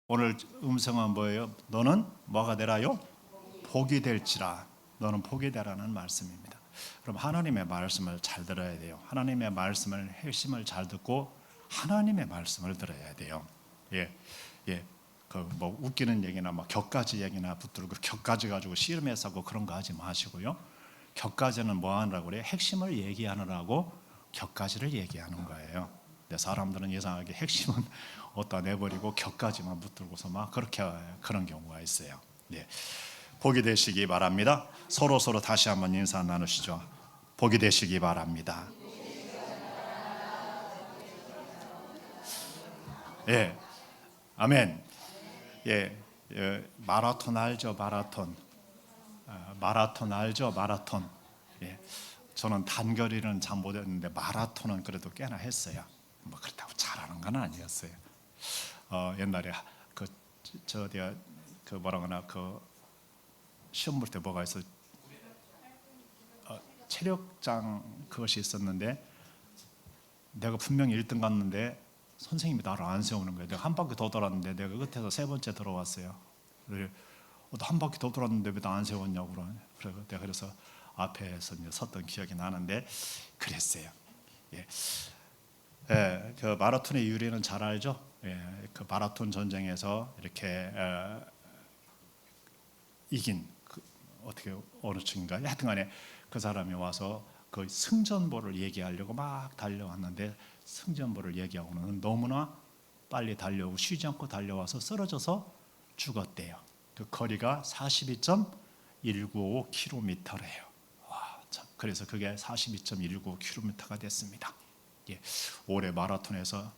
오늘 음성은 뭐예요? 너는 뭐가 되라요? 복이 될지라. 너는 복이 되라는 말씀입니다. 그럼 하나님의 말씀을 잘 들어야 돼요. 하나님의 말씀을 핵심을 잘 듣고 하나님의 말씀을 들어야 돼요. 예, 예. 그 뭐 웃기는 얘기나 뭐 격가지 얘기나 붙들고 격가지 가지고 씨름해서 하고 그런 거 하지 마시고요. 격가지는 뭐 하느라고 그래요? 핵심을 얘기하느라고 격가지를 얘기하는 거예요. 근데 사람들은 이상하게 핵심은 어디다 내버리고 격가지만 붙들고서 막 그렇게 그런 경우가 있어요. 예. 복이 되시기 바랍니다. 서로 다시 한번 인사 나누시죠. 복이 되시기 바랍니다. 예, 아멘. 예, 마라톤 알죠? 마라톤 알죠? 마라톤. 예, 저는 단거리는 잘 못했는데 마라톤은 그래도 꽤나 했어요. 뭐 그렇다고 잘하는 건 아니었어요. 옛날에 저 어디야 그 뭐라 그러나 그 시험 볼 때 뭐가 있어? 체력장 그것이 있었는데 내가 분명히 1등 갔는데 선생님이 나를 안 세우는 거예요. 내가 한 바퀴 더 돌았는데 내가 끝에서 세 번째 들어왔어요. 한 바퀴 더 돌았는데 왜 나 안 세웠냐고 그러냐. 그래서 앞에서 이제 섰던 기억이 나는데 그랬어요. 예. 예, 그 마라톤의 유래는 잘 알죠? 예, 그 마라톤 전쟁에서 이렇게 이긴 어떻게 어느 층인가 하여튼간에 그 사람이 와서 그 승전보를 얘기하려고 막 달려왔는데 승전보를 얘기하고는 너무나 빨리 달려오고 쉬지 않고 달려와서 쓰러져서 죽었대요. 그 거리가 42.195km래요. 와, 참. 그래서 그게 42.195km가 됐습니다. 예, 올해 마라톤에서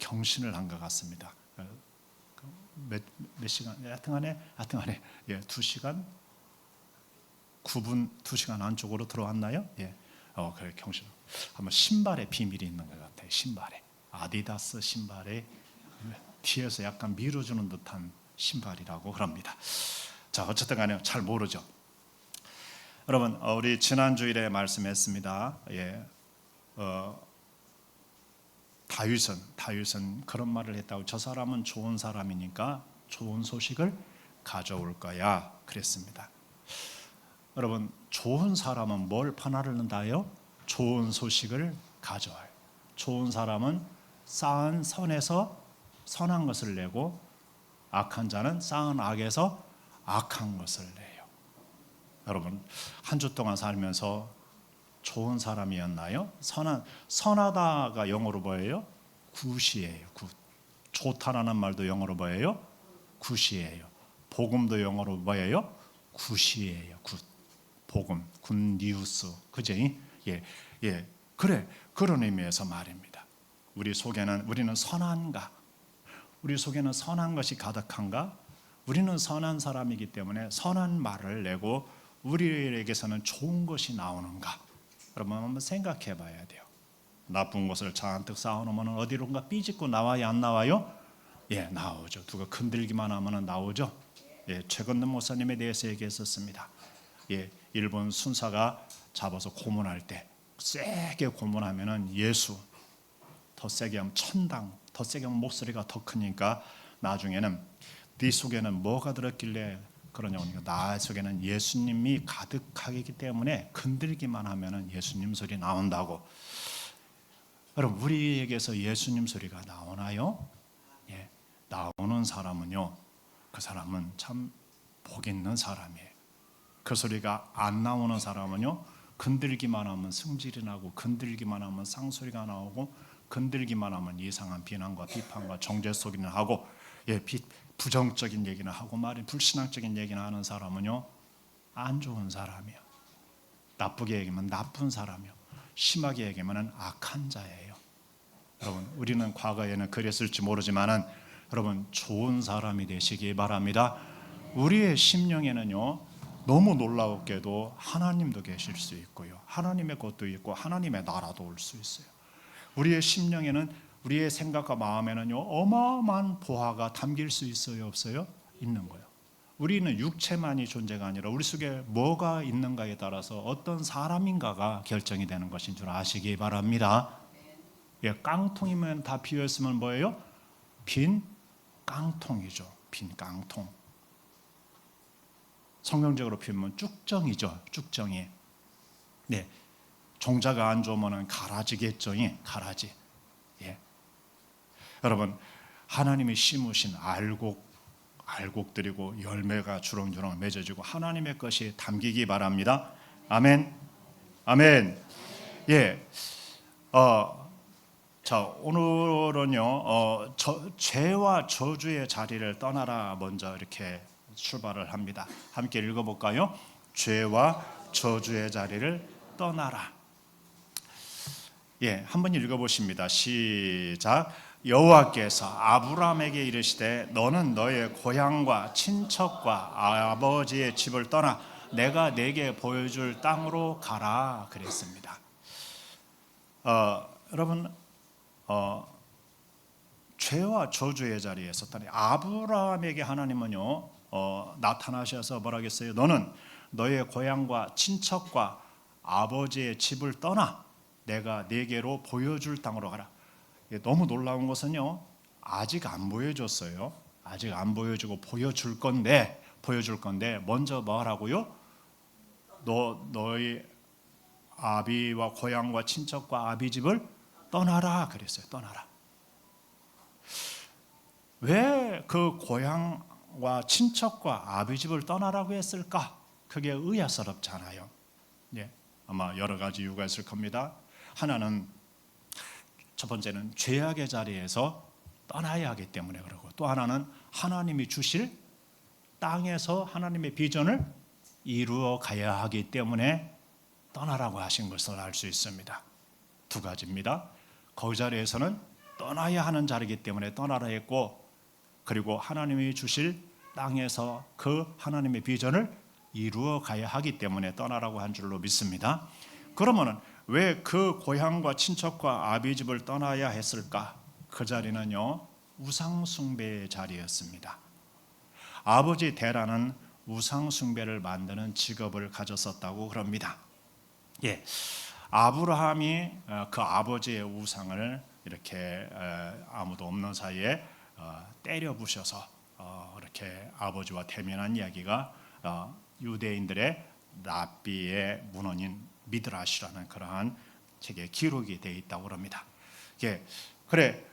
경신을 한 것 같습니다. 몇 시간? 하여튼간에 2시간 9분 2시간 안쪽으로 들어왔나요? 예. 그래 경신. 한번 신발에 비밀이 있는 것 같아요. 신발에 아디다스 신발에 뒤에서 약간 밀어주는 듯한 신발이라고 그럽니다. 자, 어쨌든간에 잘 모르죠. 여러분, 우리 지난 주일에 말씀했습니다. 예, 다윗은 그런 말을 했다고. 저 사람은 좋은 사람이니까 좋은 소식을 가져올 거야 그랬습니다. 여러분, 좋은 사람은 뭘 퍼나르는다요? 좋은 소식을 가져와요. 좋은 사람은 쌓은 선에서 선한 것을 내고 악한 자는 쌓은 악에서 악한 것을 내요. 여러분, 한 주 동안 살면서 좋은 사람이었나요? 선하다가 영어로 뭐예요? 굿이에요. 굿. 좋다라는 말도 영어로 뭐예요? 굿이에요. 복음도 영어로 뭐예요? 굿이에요. 굿. 복음, 굿뉴스, 그지? 예, 그래, 그런 의미에서 말입니다. 우리는 선한가? 우리 속에는 선한 것이 가득한가? 우리는 선한 사람이기 때문에 선한 말을 내고 우리에게서는 좋은 것이 나오는가? 여러분 한번 생각해 봐야 돼요. 나쁜 것을 잔뜩 쌓아놓으면 어디론가 삐짓고 나와야 안 나와요? 예, 나오죠. 누가 건들기만 하면 나오죠. 예, 최건능 목사님에 대해서 얘기했었습니다. 예, 일본 순사가 잡아서 고문할 때 세게 고문하면은 예수, 더 세게 하면 천당, 더 세게 하면 목소리가 더 크니까 나중에는 네 속에는 뭐가 들었길래 그러냐고 하니까 나 속에는 예수님이 가득하기 때문에 건들기만 하면은 예수님 소리 나온다고. 여러분, 우리에게서 예수님 소리가 나오나요? 예, 나오는 사람은요, 그 사람은 참 복 있는 사람이에요. 그 소리가 안 나오는 사람은요, 건들기만 하면 승질이 나고 건들기만 하면 쌍소리가 나오고 건들기만 하면 이상한 비난과 비판과 정죄 소리는 하고, 예, 부정적인 얘기는 하고 불신앙적인 얘기는 하는 사람은요, 안 좋은 사람이에요. 나쁘게 얘기하면 나쁜 사람이요, 심하게 얘기하면 악한 자예요. 여러분, 우리는 과거에는 그랬을지 모르지만은 여러분, 좋은 사람이 되시기 바랍니다. 우리의 심령에는요, 너무 놀라웠게도 하나님도 계실 수 있고요, 하나님의 것도 있고 하나님의 나라도 올 수 있어요. 우리의 심령에는, 우리의 생각과 마음에는요, 어마어마한 보화가 담길 수 있어요, 없어요? 있는 거예요. 우리는 육체만이 존재가 아니라 우리 속에 뭐가 있는가에 따라서 어떤 사람인가가 결정이 되는 것인 줄 아시기 바랍니다. 예, 깡통이면 다 비어 있으면 뭐예요? 빈 깡통이죠. 빈 깡통. 성경적으로 표현하면 쭉정이죠. 쭉정이. 네, 종자가 안 좋으면 가라지겠죠. 가라지. 예. 여러분, 하나님이 심으신 알곡들이고 열매가 주렁주렁 맺어지고 하나님의 것이 담기기 바랍니다. 아멘. 아멘. 예. 자, 오늘은요, 죄와 저주의 자리를 떠나라 먼저 이렇게 출발을 합니다. 함께 읽어볼까요? 죄와 저주의 자리를 떠나라. 예, 한번 읽어보십니다. 시작. 여호와께서 아브라함에게 이르시되 너는 너의 고향과 친척과 아버지의 집을 떠나 내가 내게 보여줄 땅으로 가라 그랬습니다. 여러분, 죄와 저주의 자리에 섰다니 아브라함에게 하나님은요 나타나셔서 뭐라겠어요? 너는 너의 고향과 친척과 아버지의 집을 떠나 내가 네게로 보여줄 땅으로 가라. 너무 놀라운 것은요 아직 안 보여줬어요. 아직 안 보여주고 보여줄 건데 먼저 뭐 하라고요? 너희 아비와 고향과 친척과 아비 집을 떠나라 그랬어요. 떠나라. 왜 그 고향과 친척과 아비 집을 떠나라고 했을까? 그게 의아스럽잖아요. 예, 아마 여러 가지 이유가 있을 겁니다. 하나는 첫 번째는 죄악의 자리에서 떠나야 하기 때문에 그러고, 또 하나는 하나님이 주실 땅에서 하나님의 비전을 이루어 가야 하기 때문에 떠나라고 하신 것을 알 수 있습니다. 두 가지입니다. 그 자리에서는 떠나야 하는 자리이기 때문에 떠나라 했고, 그리고 하나님이 주실 땅에서 그 하나님의 비전을 이루어 가야 하기 때문에 떠나라고 한 줄로 믿습니다. 그러면은 왜 그 고향과 친척과 아비 집을 떠나야 했을까? 그 자리는요 우상 숭배의 자리였습니다. 아버지 데라는 우상 숭배를 만드는 직업을 가졌었다고 그럽니다. 예, 아브라함이 그 아버지의 우상을 이렇게 아무도 없는 사이에 때려 부셔서 이렇게 아버지와 대면한 이야기가 유대인들의 랍비의 문헌인 미드라시라는 그러한 책에 기록이 되어 있다고 합니다. 예, 그래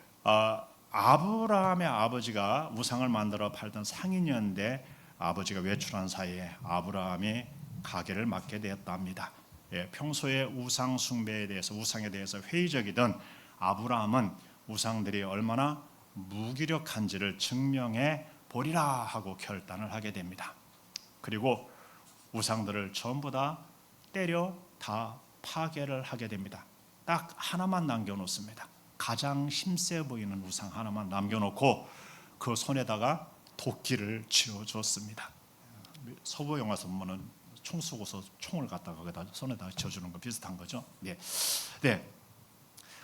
아브라함의 아버지가 우상을 만들어 팔던 상인이었는데 아버지가 외출한 사이에 아브라함이 가게를 맡게 되었답니다. 예, 평소에 우상 숭배에 대해서 우상에 대해서 회의적이던 아브라함은 우상들이 얼마나 무기력한지를 증명해 보리라 하고 결단을 하게 됩니다. 그리고 우상들을 전부 다 때려 다 파괴를 하게 됩니다. 딱 하나만 남겨놓습니다. 가장 힘세 보이는 우상 하나만 남겨놓고 그 손에다가 도끼를 쥐어줬습니다. 서부 영화에서 보면은 총 쏘고서 총을 갖다가 거기다 손에다가 쥐어주는 거 비슷한 거죠. 네, 네.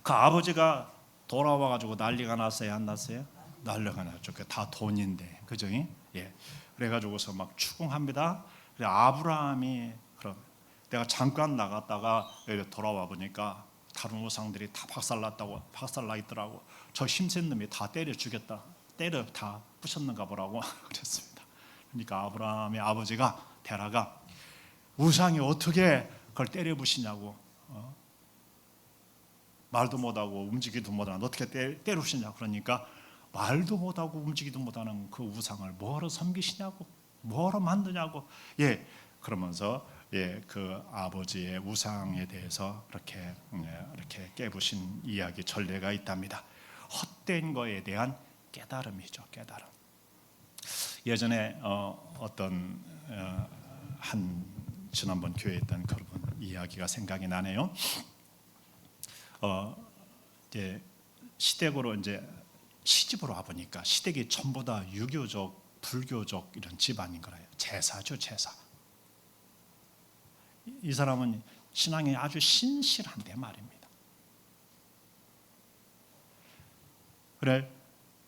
그 아버지가 돌아와가지고 난리가 났어요, 안 났어요? 난리가 났죠. 다 돈인데, 그죠? 예. 그래가지고서 막 추궁합니다. 그래 아브라함이 그럼 내가 잠깐 나갔다가 돌아와 보니까 다른 우상들이 다 박살나 있더라고. 저 힘센 놈이 다 때려 죽였다. 때려 다 부셨는가 보라고 그랬습니다. 그러니까 아브라함의 아버지가 데라가 우상이 어떻게 그걸 때려 부시냐고. 말도 못하고 움직이도 못하는 어떻게 때려 부시냐. 그러니까 말도 못하고 움직이도 못하는 그 우상을 뭐로 섬기시냐고, 뭐로 만드냐고. 예, 그러면서 예, 그 아버지의 우상에 대해서 이렇게 깨부신 이야기 전례가 있답니다. 헛된 거에 대한 깨달음이죠, 깨달음. 예전에 어떤 한 지난번 교회에 있던 그런 이야기가 생각이 나네요. 이제 시댁으로 이제 시집으로 와 보니까 시댁이 전부 다 유교적, 불교적 이런 집안인 거예요. 제사죠, 제사. 이 사람은 신앙이 아주 신실한데 말입니다. 그래,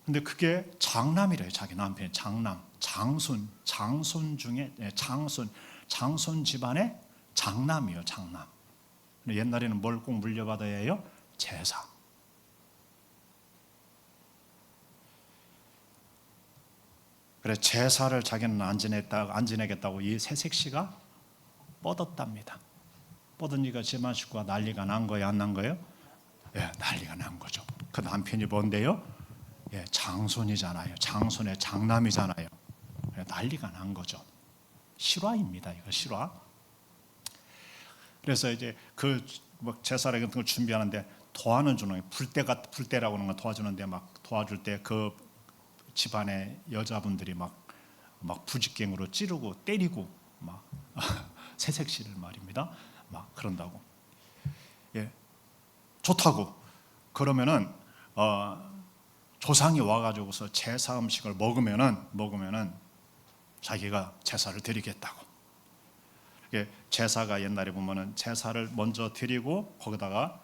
근데 그게 장남이래요. 자기 남편이 장남, 장손 중에 장손 집안의 장남이요, 장남. 옛날에는 뭘 꼭 물려받아야 해요? 제사. 그래 제사를 자기는 안 지내겠다고 이 새색시가 뻗었답니다. 뻗으니까 집안 식구가 난리가 난 거예요, 안 난 거예요? 예, 난리가 난 거죠. 그 남편이 뭔데요? 예, 장손이잖아요. 장손의 장남이잖아요. 예, 난리가 난 거죠. 실화입니다. 이거 실화. 그래서 이제 뭐 제사를 같은 걸 준비하는데 도와는 주는 거예요. 불때라고 하는 거 도와주는데 막 도와줄 때 그 집안의 여자분들이 막 부직갱으로 찌르고 때리고 막 새색시를 말입니다. 막 그런다고. 예, 좋다고. 그러면은 조상이 와가지고서 제사 음식을 먹으면은 자기가 제사를 드리겠다고. 제사가 옛날에 보면은 제사를 먼저 드리고 거기다가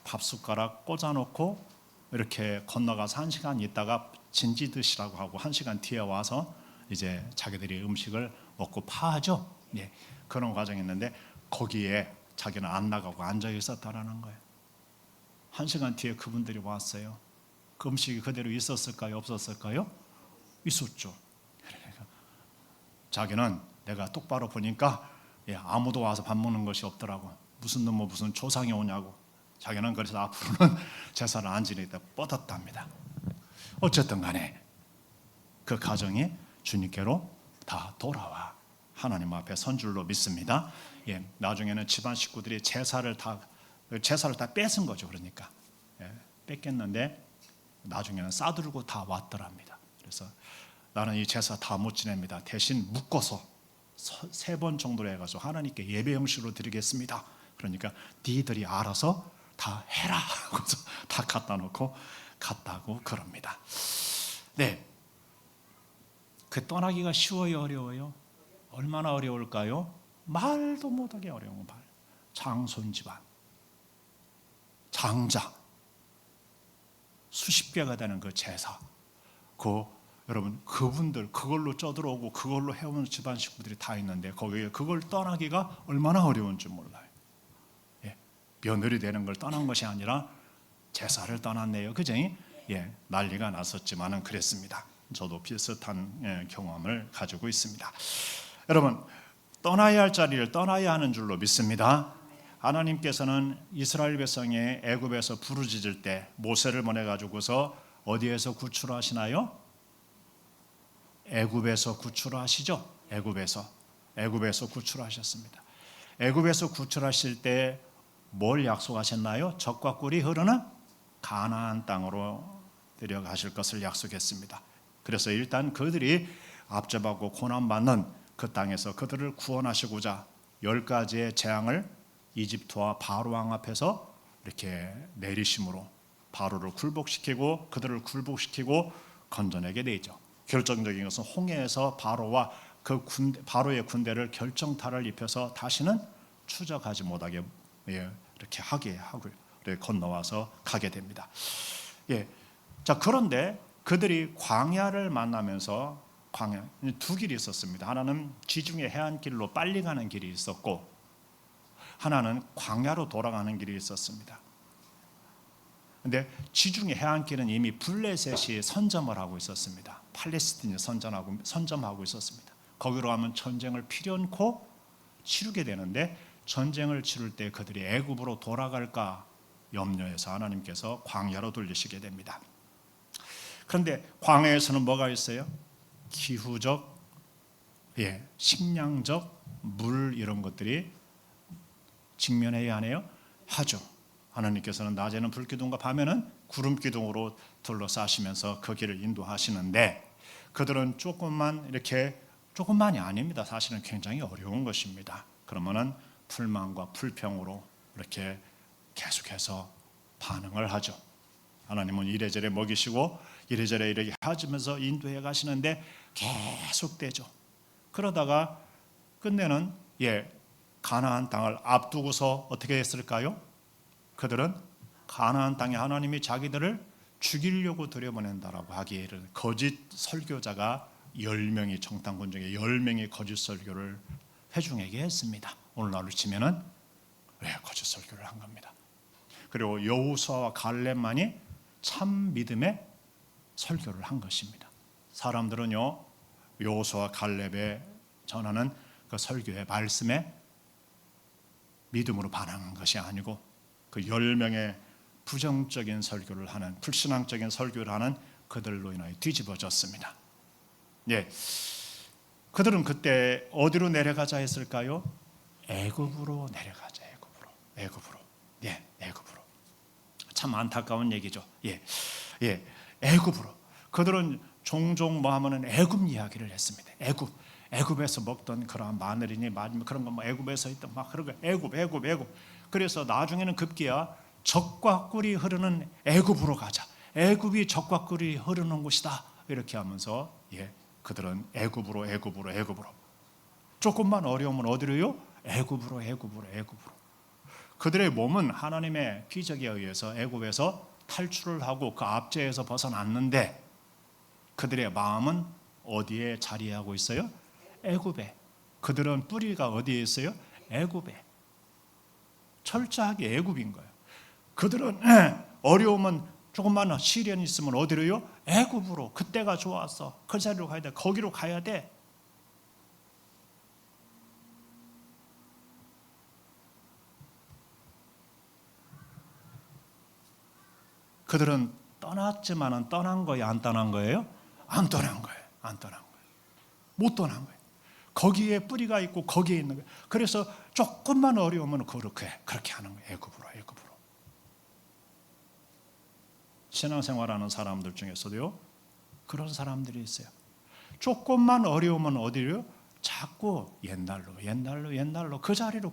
밥 숟가락 꽂아놓고 이렇게 건너가서 1시간 있다가 진지 드시라고 하고 1시간 뒤에 와서 이제 자기들이 음식을 먹고 파하죠. 예, 그런 과정이 있는데 거기에 자기는 안 나가고 앉아 있었다라는 거예요. 1시간 뒤에 그분들이 왔어요. 그 음식이 그대로 있었을까요? 없었을까요? 있었죠. 그러니까 자기는 내가 똑바로 보니까 아무도 와서 밥 먹는 것이 없더라고. 무슨 조상이 오냐고. 자기는 그래서 앞으로는 제사를 안 지내겠다 뻗었답니다. 어쨌든 간에 그 가정이 주님께로 다 돌아와 하나님 앞에 선 줄로 믿습니다. 예, 나중에는 집안 식구들이 제사를 다 뺏은 거죠. 그러니까 뺏겼는데 나중에는 싸들고 다 왔더랍니다. 그래서 나는 이 제사 다 못 지냅니다. 대신 묶어서 3번 정도로 해가지고 하나님께 예배 형식으로 드리겠습니다. 그러니까 니들이 알아서 다 해라 하고서 다 갖다 놓고 갔다고 그럽니다. 네, 그 떠나기가 쉬워요, 어려워요? 얼마나 어려울까요? 말도 못하게 어려운 말. 장손 집안, 장자, 수십 개가 되는 그 제사, 여러분 그분들 그걸로 쪄들어오고 그걸로 해오는 집안 식구들이 다 있는데 거기에 그걸 떠나기가 얼마나 어려운지 몰라요. 예, 며느리 되는 걸 떠난 것이 아니라 제사를 떠났네요. 그죠? 예, 난리가 났었지만은 그랬습니다. 저도 비슷한 경험을 가지고 있습니다. 여러분 떠나야 할 자리를 떠나야 하는 줄로 믿습니다. 하나님께서는 이스라엘 백성이 애굽에서 부르짖을 때 모세를 보내 가지고서 어디에서 구출하시나요? 애굽에서 구출하시죠. 애굽에서 구출하셨습니다. 애굽에서 구출하실 때 뭘 약속하셨나요? 젖과 꿀이 흐르는 가나안 땅으로 데려가실 것을 약속했습니다. 그래서 일단 그들이 압제받고 고난받는 그 땅에서 그들을 구원하시고자 10가지의 재앙을 이집트와 바로 왕 앞에서 이렇게 내리심으로 바로를 굴복시키고 그들을 굴복시키고 건져내게 되죠. 결정적인 것은 홍해에서 바로와 바로의 군대를 결정타를 입혀서 다시는 추적하지 못하게 이렇게 하게 하고 건너와서 가게 됩니다. 자, 그런데 그들이 광야를 만나면서 광야 두 길이 있었습니다. 하나는 지중해 해안길로 빨리 가는 길이 있었고 하나는 광야로 돌아가는 길이 있었습니다. 근데 지중해 해안길은 이미 블레셋이 선점을 하고 있었습니다. 팔레스틴이 선점하고 있었습니다. 거기로 가면 전쟁을 필연코 치르게 되는데 전쟁을 치를 때 그들이 애굽으로 돌아갈까 염려해서 하나님께서 광야로 돌리시게 됩니다. 그런데 광야에서는 뭐가 있어요? 기후적, 식량적, 물 이런 것들이 직면해야 하네요. 하죠. 하나님께서는 낮에는 불기둥과 밤에는 구름기둥으로 둘러싸시면서 그 길을 인도하시는데 그들은 조금만이 아닙니다. 사실은 굉장히 어려운 것입니다. 그러면은 불만과 불평으로 이렇게 계속해서 반응을 하죠. 하나님은 이래저래 먹이시고 이래저래 이렇게 하시면서 인도해 가시는데 계속되죠. 그러다가 끝내는 가나안 땅을 앞두고서 어떻게 했을까요? 그들은 가나안 땅에 하나님이 자기들을 죽이려고 들여보낸다라고 하기에는 거짓 설교자가 10명이 정탐꾼 중에 10명이 거짓 설교를 회중에게 했습니다. 오늘날로 치면은 거짓 설교를 한 겁니다. 그리고 여호수아와 갈렙만이 참 믿음의 설교를 한 것입니다. 사람들은요 여호수아 갈렙에 전하는 그 설교의 말씀에 믿음으로 반응한 것이 아니고 그 10명의 부정적인 설교를 하는, 불신앙적인 설교를 하는 그들로 인하여 뒤집어졌습니다. 예, 그들은 그때 어디로 내려가자 했을까요? 애굽으로 내려가자. 애굽으로. 예, 애굽으로. 참 안타까운 얘기죠. 예, 애굽으로. 그들은 종종 뭐 하면은 애굽 이야기를 했습니다. 애굽에서 먹던 그러한 마늘이니 그런 거 뭐 애굽에서 있던 막 그런 거 애굽. 그래서 나중에는 급기야 젖과 꿀이 흐르는 애굽으로 가자. 애굽이 젖과 꿀이 흐르는 곳이다. 이렇게 하면서 그들은 애굽으로. 조금만 어려우면 어디로요? 애굽으로. 그들의 몸은 하나님의 기적에 의해서 애굽에서 탈출을 하고 그 압제에서 벗어났는데 그들의 마음은 어디에 자리하고 있어요? 애굽에. 그들은 뿌리가 어디에 있어요? 애굽에. 철저하게 애굽인 거예요. 그들은 어려우면 조금만 시련이 있으면 어디로요? 애굽으로. 그때가 좋았어. 그 자리로 가야 돼. 거기로 가야 돼. 그들은 떠났지만은 떠난 거예요? 안 떠난 거예요? 안 떠난 거예요. 못 떠난 거예요. 거기에 뿌리가 있고 거기에 있는 거예요. 그래서 조금만 어려우면 그렇게 하는 거예요. 애굽으로. 신앙생활하는 사람들 중에서도요, 그런 사람들이 있어요. 조금만 어려우면 어디로요? 자꾸 옛날로 그 자리로.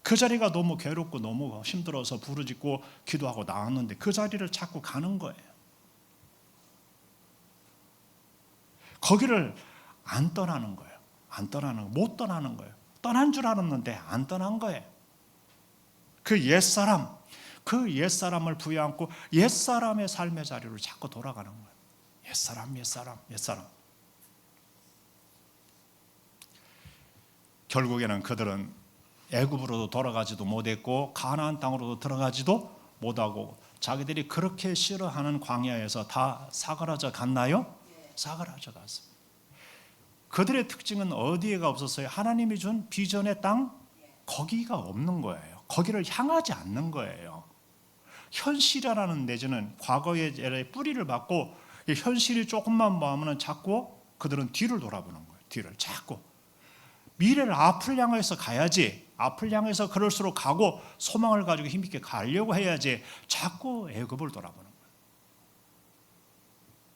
그 자리가 너무 괴롭고 너무 힘들어서 부르짖고 기도하고 나왔는데 그 자리를 자꾸 가는 거예요. 거기를 안 떠나는 거예요. 못 떠나는 거예요. 떠난 줄 알았는데 안 떠난 거예요. 그 옛사람을 부여안고 옛사람의 삶의 자리로 자꾸 돌아가는 거예요. 옛사람. 결국에는 그들은 애굽으로도 돌아가지도 못했고 가나안 땅으로도 들어가지도 못하고 자기들이 그렇게 싫어하는 광야에서 다 사그라져 갔나요? 사그라져 갔습니다. 그들의 특징은 어디에가 없었어요? 하나님이 준 비전의 땅, 거기가 없는 거예요. 거기를 향하지 않는 거예요. 현실이라는 내지는 과거의 뿌리를 받고 현실이 조금만 마음은 자꾸 그들은 뒤를 돌아보는 거예요. 뒤를 자꾸. 미래를 앞을 향해서 가야지. 앞을 향해서 그럴수록 가고 소망을 가지고 힘있게 가려고 해야지. 자꾸 애굽을 돌아보는 거예요.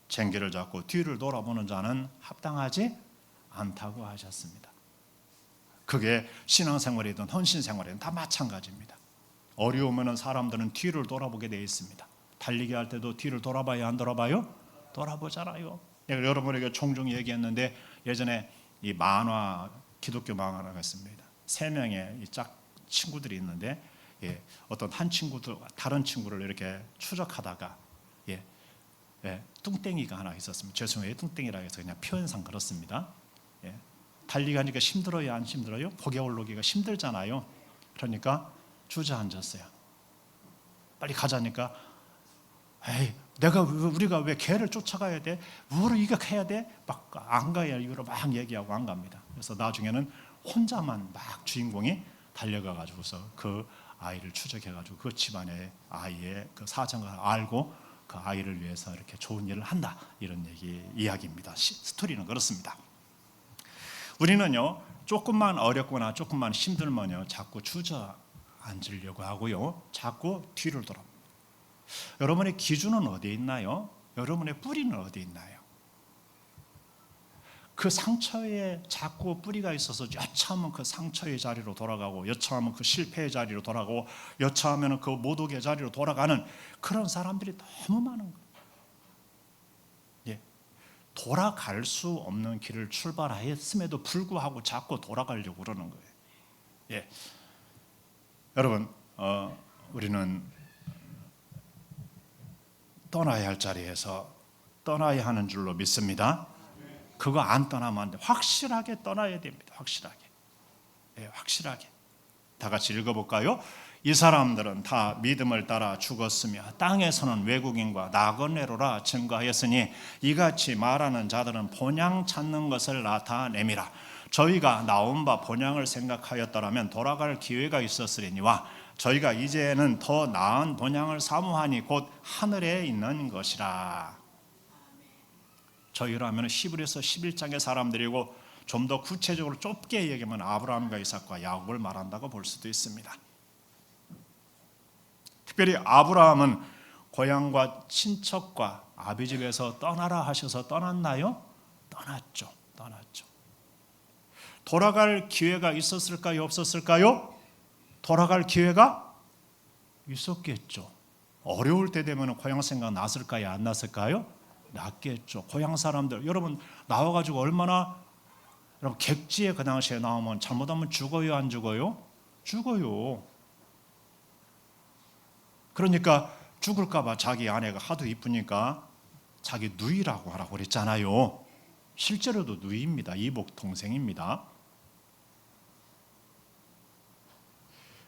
쟁기를 잡고 뒤를 돌아보는 자는 합당하지 않다고 하셨습니다. 그게 신앙생활이든 헌신생활이든 다 마찬가지입니다. 어려우면 사람들은 뒤를 돌아보게 되어 있습니다. 달리기 할 때도 뒤를 돌아봐요, 안 돌아봐요? 돌아보잖아요. 여러분에게 종종 얘기했는데 예전에 이 기독교 만화가 있습니다. 3명의 짝 친구들이 있는데 어떤 한 친구도 다른 친구를 이렇게 추적하다가 뚱땡이가 하나 있었습니다. 죄송해요, 뚱땡이라 해서 그냥 표현상 그렇습니다. 달리기 하니까 힘들어요, 안 힘들어요? 고개 올라오기가 힘들잖아요. 그러니까 주저앉았어요. 빨리 가자니까 우리가 왜 개를 쫓아가야 돼? 뭐를 이격해야 돼? 막 안 가야 이유로 막 얘기하고 안 갑니다. 그래서 나중에는 혼자만 막 주인공이 달려가가지고서 그 아이를 추적해가지고 그 집안의 아이의 그 사정을 알고 그 아이를 위해서 이렇게 좋은 일을 한다, 이런 이야기입니다. 스토리는 그렇습니다. 우리는요, 조금만 어렵거나 조금만 힘들면요 자꾸 주저앉으려고 하고요, 자꾸 뒤를 돌아봅니다. 여러분의 기준은 어디에 있나요? 여러분의 뿌리는 어디에 있나요? 그 상처에 자꾸 뿌리가 있어서 여차하면 그 상처의 자리로 돌아가고 여차하면 그 실패의 자리로 돌아가고 여차하면 그 모독의 자리로 돌아가는 그런 사람들이 너무 많은 거예요. 돌아갈 수 없는 길을 출발했음에도 불구하고 자꾸 돌아가려고 그러는 거예요. 여러분, 우리는 떠나야 할 자리에서 떠나야 하는 줄로 믿습니다. 그거 안 떠나면 안 돼. 확실하게 떠나야 됩니다. 확실하게. 다 같이 읽어볼까요? 이 사람들은 다 믿음을 따라 죽었으며 땅에서는 외국인과 나그네로라 증거하였으니 이같이 말하는 자들은 본향 찾는 것을 나타내미라. 저희가 나온 바 본향을 생각하였더라면 돌아갈 기회가 있었으리니와 저희가 이제는 더 나은 본향을 사모하니 곧 하늘에 있는 것이라. 저희라면 히브리서 11장의 사람들이고 좀 더 구체적으로 좁게 얘기하면 아브라함과 이삭과 야곱을 말한다고 볼 수도 있습니다. 특별히 아브라함은 고향과 친척과 아비집에서 떠나라 하셔서 떠났나요? 떠났죠. 돌아갈 기회가 있었을까요? 없었을까요? 돌아갈 기회가 있었겠죠. 어려울 때 되면 고향 생각 났을까요? 안 났을까요? 났겠죠. 고향 사람들, 여러분 나와가지고 얼마나, 여러분 객지에 그 당시에 나오면 잘못하면 죽어요, 안 죽어요? 죽어요. 그러니까 죽을까봐 자기 아내가 하도 이쁘니까 자기 누이라고 하라고 그랬잖아요. 실제로도 누이입니다. 이복 동생입니다.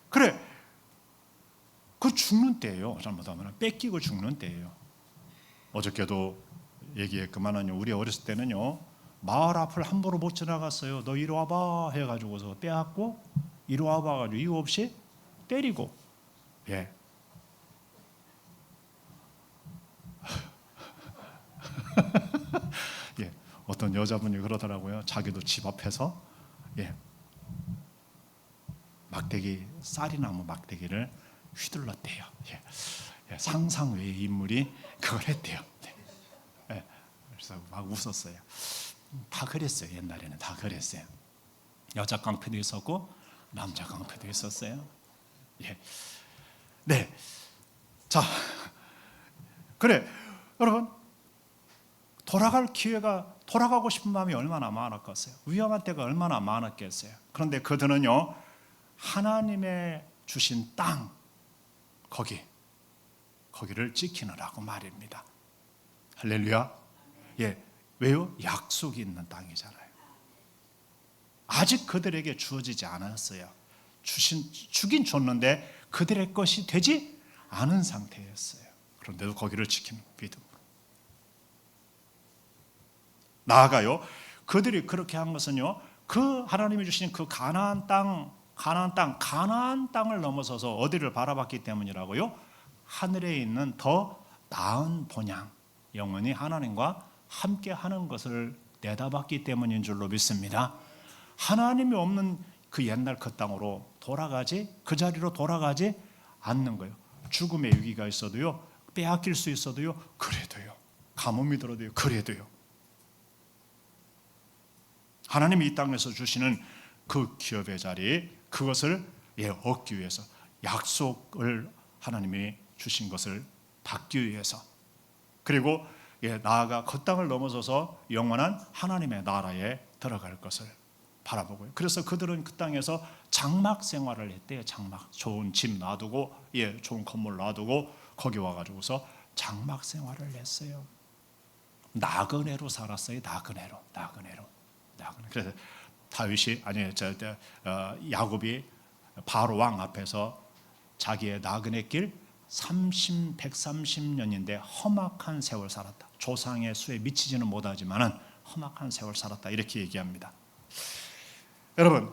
그래, 그 죽는 때예요. 잘못하면 뺏기고 죽는 때예요. 어저께도 얘기했구만은요, 우리 어렸을 때는요 마을 앞을 함부로 못 지나갔어요. 너 이리 와봐 해가지고서 빼앗고, 이리 와봐 가지고 이유 없이 때리고. 예. 예, 어떤 여자분이 그러더라고요. 자기도 집 앞에서 막대기, 쌀이나무 막대기를 휘둘렀대요. 상상 외의 인물이 그걸 했대요. 그래서 막 웃었어요. 다 그랬어요. 옛날에는 다 그랬어요. 여자 깡패도 있었고 남자 깡패도 있었어요. 네, 자, 그래, 여러분 돌아갈 기회가, 돌아가고 싶은 마음이 얼마나 많았겠어요. 위험한 때가 얼마나 많았겠어요. 그런데 그들은요 하나님의 주신 땅, 거기를 지키느라고 말입니다. 할렐루야. 왜요? 약속이 있는 땅이잖아요. 아직 그들에게 주어지지 않았어요. 주긴 줬는데 그들의 것이 되지 않은 상태였어요. 그런데도 거기를 지키는 믿음으로. 나아가요, 그들이 그렇게 한 것은요, 그 하나님이 주신 그 가나안 땅을 넘어서서 어디를 바라봤기 때문이라고요? 하늘에 있는 더 나은 본향, 영원히 하나님과 함께 하는 것을 내다봤기 때문인 줄로 믿습니다. 하나님이 없는 그 옛날 그 땅으로 그 자리로 돌아가지 않는 거예요. 죽음의 위기가 있어도요, 빼앗길 수 있어도요, 그래도요, 가뭄이 들어도요, 그래도요, 하나님이 이 땅에서 주시는 그 기업의 자리, 그것을 얻기 위해서, 약속을 하나님이 주신 것을 받기 위해서, 그리고 나아가 그 땅을 넘어서서 영원한 하나님의 나라에 들어갈 것을 바라보고요. 그래서 그들은 그 땅에서 장막 생활을 했대요. 장막, 좋은 집 놔두고, 좋은 건물 놔두고 거기 와가지고서 장막 생활을 했어요. 나그네로 살았어요. 나그네로. 그래서 다윗이, 야곱이 바로 왕 앞에서 자기의 나그네 길 130년인데 험악한 세월 살았다. 조상의 수에 미치지는 못하지만은 험악한 세월 살았다. 이렇게 얘기합니다. 여러분,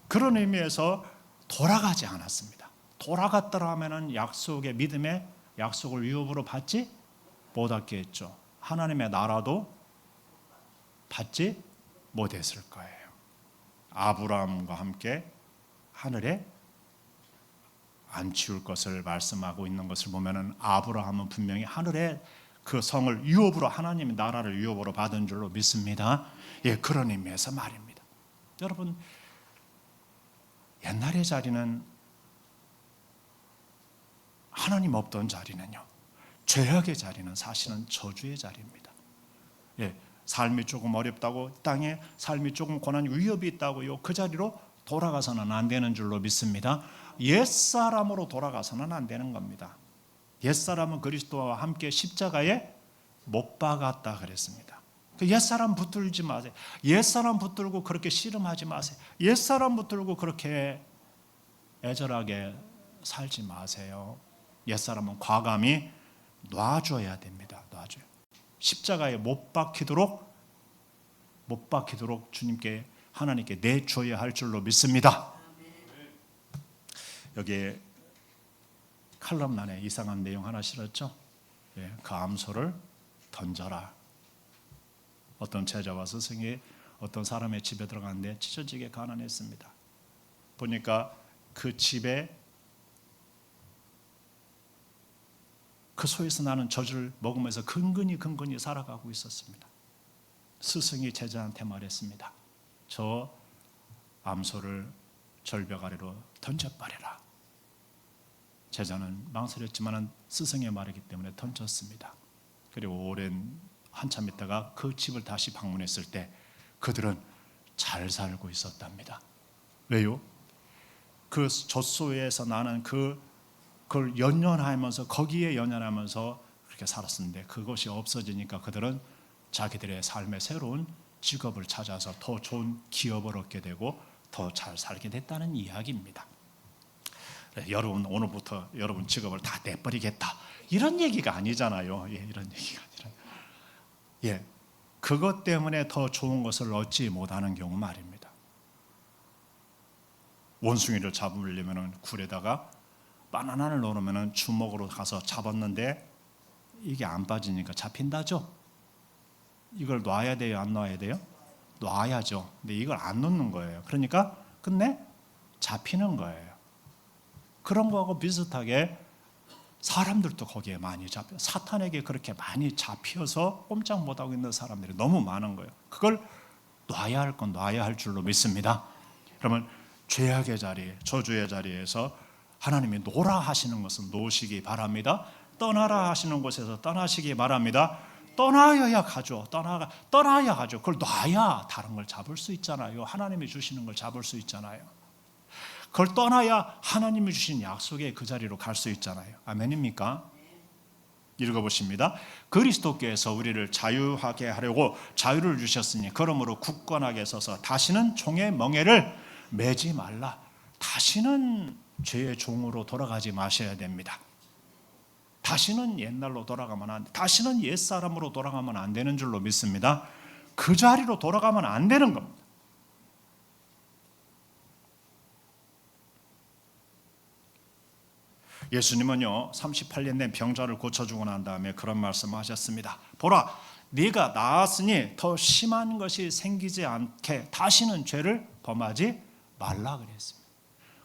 그런 의미에서 돌아가지 않았습니다. 돌아갔더라 하면은 약속의, 믿음의 약속을 위협으로 받지 못했겠죠. 하나님의 나라도 받지 못했을 거예요. 아브라함과 함께 하늘에 안 치울 것을 말씀하고 있는 것을 보면은 아브라함은 분명히 하늘의 그 성을 유업으로, 하나님의 나라를 유업으로 받은 줄로 믿습니다. 그런 의미에서 말입니다. 여러분, 옛날의 자리는, 하나님 없던 자리는요, 죄악의 자리는 사실은 저주의 자리입니다. 삶이 조금 어렵다고, 땅에 삶이 조금 고난 위협이 있다고요, 그 자리로 돌아가서는 안 되는 줄로 믿습니다. 옛사람으로 돌아가서는 안 되는 겁니다. 옛사람은 그리스도와 함께 십자가에 못 박았다 그랬습니다. 그 옛사람 붙들지 마세요. 옛사람 붙들고 그렇게 씨름하지 마세요. 옛사람 붙들고 그렇게 애절하게 살지 마세요. 옛사람은 과감히 놔줘야 됩니다. 놔줘요. 십자가에 못 박히도록 주님께 하나님께 내줘야 할 줄로 믿습니다. 여기에 칼럼란에 이상한 내용 하나 실었죠. 그 암소를 던져라. 어떤 제자와 스승이 어떤 사람의 집에 들어갔는데 찢어지게 가난했습니다. 보니까 그 집에 그 소에서 나는 젖을 먹으면서 근근히 살아가고 있었습니다. 스승이 제자한테 말했습니다. 저 암소를 절벽 아래로 던져버려라. 제자는 망설였지만 스승의 말이기 때문에 던졌습니다. 그리고 오랜 한참 있다가 그 집을 다시 방문했을 때 그들은 잘 살고 있었답니다. 왜요? 그 젖소에서 나는 그걸 연연하면서 거기에 연연하면서 그렇게 살았는데 그것이 없어지니까 그들은 자기들의 삶의 새로운 직업을 찾아서 더 좋은 기업을 얻게 되고 더 잘 살게 됐다는 이야기입니다. 여러분 오늘부터 여러분 직업을 다 내버리겠다 이런 얘기가 아니잖아요. 이런 얘기가 아니라 그것 때문에 더 좋은 것을 얻지 못하는 경우 말입니다. 원숭이를 잡으려면 굴에다가 바나나를 넣으면 주먹으로 가서 잡았는데 이게 안 빠지니까 잡힌다죠. 이걸 놔야 돼요, 안 놔야 돼요? 놔야죠. 근데 이걸 안 놓는 거예요. 그러니까 끝내 잡히는 거예요. 그런 거하고 비슷하게 사람들도 거기에 많이 잡혀 사탄에게 그렇게 많이 잡혀서 꼼짝 못하고 있는 사람들이 너무 많은 거예요. 그걸 놔야 할 건 놔야 할 줄로 믿습니다. 그러면 죄악의 자리, 저주의 자리에서 하나님이 놓으라 하시는 것은 놓으시기 바랍니다. 떠나라 하시는 곳에서 떠나시기 바랍니다. 떠나야 가죠. 떠나야 가죠. 그걸 놔야 다른 걸 잡을 수 있잖아요. 하나님이 주시는 걸 잡을 수 있잖아요. 그걸 떠나야 하나님이 주신 약속의 그 자리로 갈 수 있잖아요. 아멘입니까? 읽어보십니다. 그리스도께서 우리를 자유하게 하려고 자유를 주셨으니 그러므로 굳건하게 서서 다시는 종의 멍에를 매지 말라. 다시는 죄의 종으로 돌아가지 마셔야 됩니다. 다시는 옛날로 돌아가면 안 돼. 다시는 옛사람으로 돌아가면 안 되는 줄로 믿습니다. 그 자리로 돌아가면 안 되는 겁니다. 예수님은요 38년 된 병자를 고쳐주고 난 다음에 그런 말씀을 하셨습니다. 보라, 네가 나았으니 더 심한 것이 생기지 않게 다시는 죄를 범하지 말라 그랬습니다.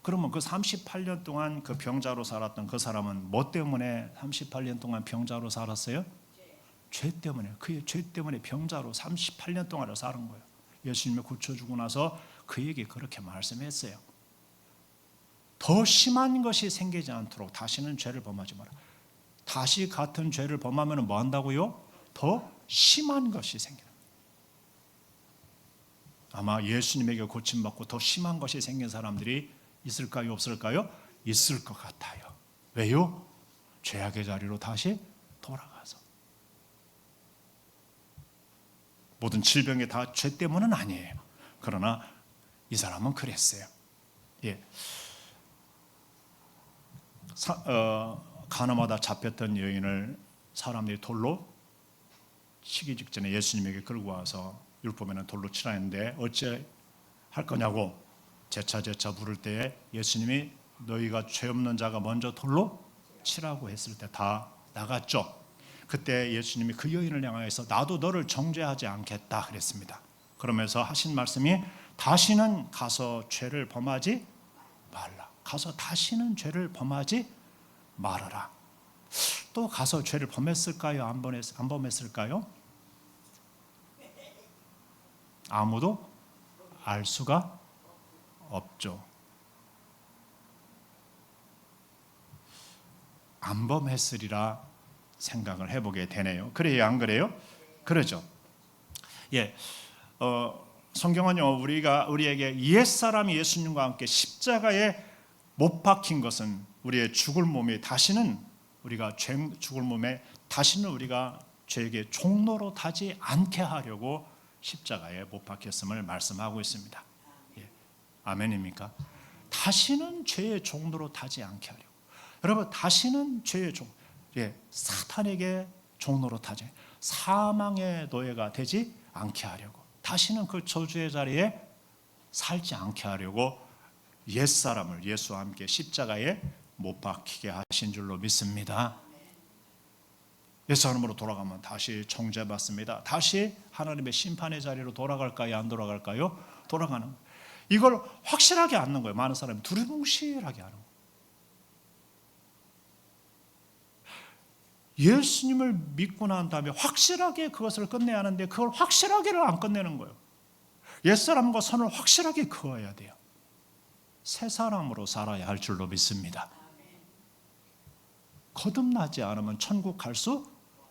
그러면 그 38년 동안 그 병자로 살았던 그 사람은 뭐 때문에 38년 동안 병자로 살았어요? 죄 때문에. 그의 죄 때문에 병자로 38년 동안을 사는 거예요. 예수님이 고쳐주고 나서 그에게 그렇게 말씀했어요. 더 심한 것이 생기지 않도록 다시는 죄를 범하지 마라. 다시 같은 죄를 범하면 뭐 한다고요? 더 심한 것이 생겨요. 아마 예수님에게 고침받고 더 심한 것이 생긴 사람들이 있을까요? 없을까요? 있을 것 같아요. 왜요? 죄악의 자리로 다시 돌아가서. 모든 질병이 다 죄 때문은 아니에요. 그러나 이 사람은 그랬어요. 가나마다 잡혔던 여인을 사람들이 돌로 치기 직전에 예수님에게 끌고 와서 율법에는 돌로 치라 했는데 어찌 할 거냐고 재차 물을 때에 예수님이 너희가 죄 없는 자가 먼저 돌로 치라고 했을 때 다 나갔죠. 그때 예수님이 그 여인을 향하여서 나도 너를 정죄하지 않겠다 그랬습니다. 그러면서 하신 말씀이 다시는 가서 죄를 범하지 말라. 가서 다시는 죄를 범하지 말아라. 또 가서 죄를 범했을까요? 안 범했을까요? 아무도 알 수가 없죠. 안 범했으리라 생각을 해보게 되네요. 그래요, 안 그래요? 그러죠. 성경은요 우리에게 옛사람 예수님과 함께 십자가에 못 박힌 것은 우리의 죽을 몸이 다시는 우리가 죽을 몸에 다시는 우리가 죄에게 종로로 타지 않게 하려고 십자가에 못 박혔음을 말씀하고 있습니다. 아멘입니까? 다시는 죄의 종로로 타지 않게 하려고. 여러분, 다시는 죄의 종, 사탄에게 종로로 타지, 사망의 노예가 되지 않게 하려고, 다시는 그 저주의 자리에 살지 않게 하려고 옛사람을 예수와 함께 십자가에 못 박히게 하신 줄로 믿습니다. 옛사람으로 돌아가면 다시 정죄받습니다. 다시 하나님의 심판의 자리로 돌아갈까요? 안 돌아갈까요? 돌아가는 거예요. 이걸 확실하게 않는 거예요. 많은 사람이 두리뭉실하게 하는 거예요. 예수님을 믿고 난 다음에 확실하게 그것을 끝내야 하는데 그걸 확실하게를 안 끝내는 거예요. 옛사람과 선을 확실하게 그어야 돼요. 새 사람으로 살아야 할 줄로 믿습니다. 거듭나지 않으면 천국 갈 수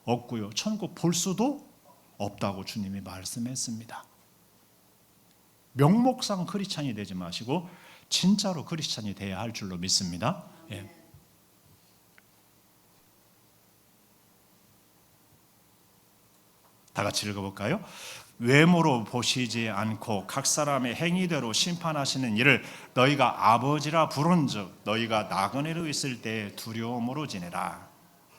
없고요, 천국 볼 수도 없다고 주님이 말씀했습니다. 명목상 크리스찬이 되지 마시고 진짜로 크리스찬이 되어야 할 줄로 믿습니다. 예. 다 같이 읽어볼까요? 외모로 보시지 않고 각 사람의 행위대로 심판하시는 이를 너희가 아버지라 부른즉 너희가 나그네로 있을 때 두려움으로 지내라.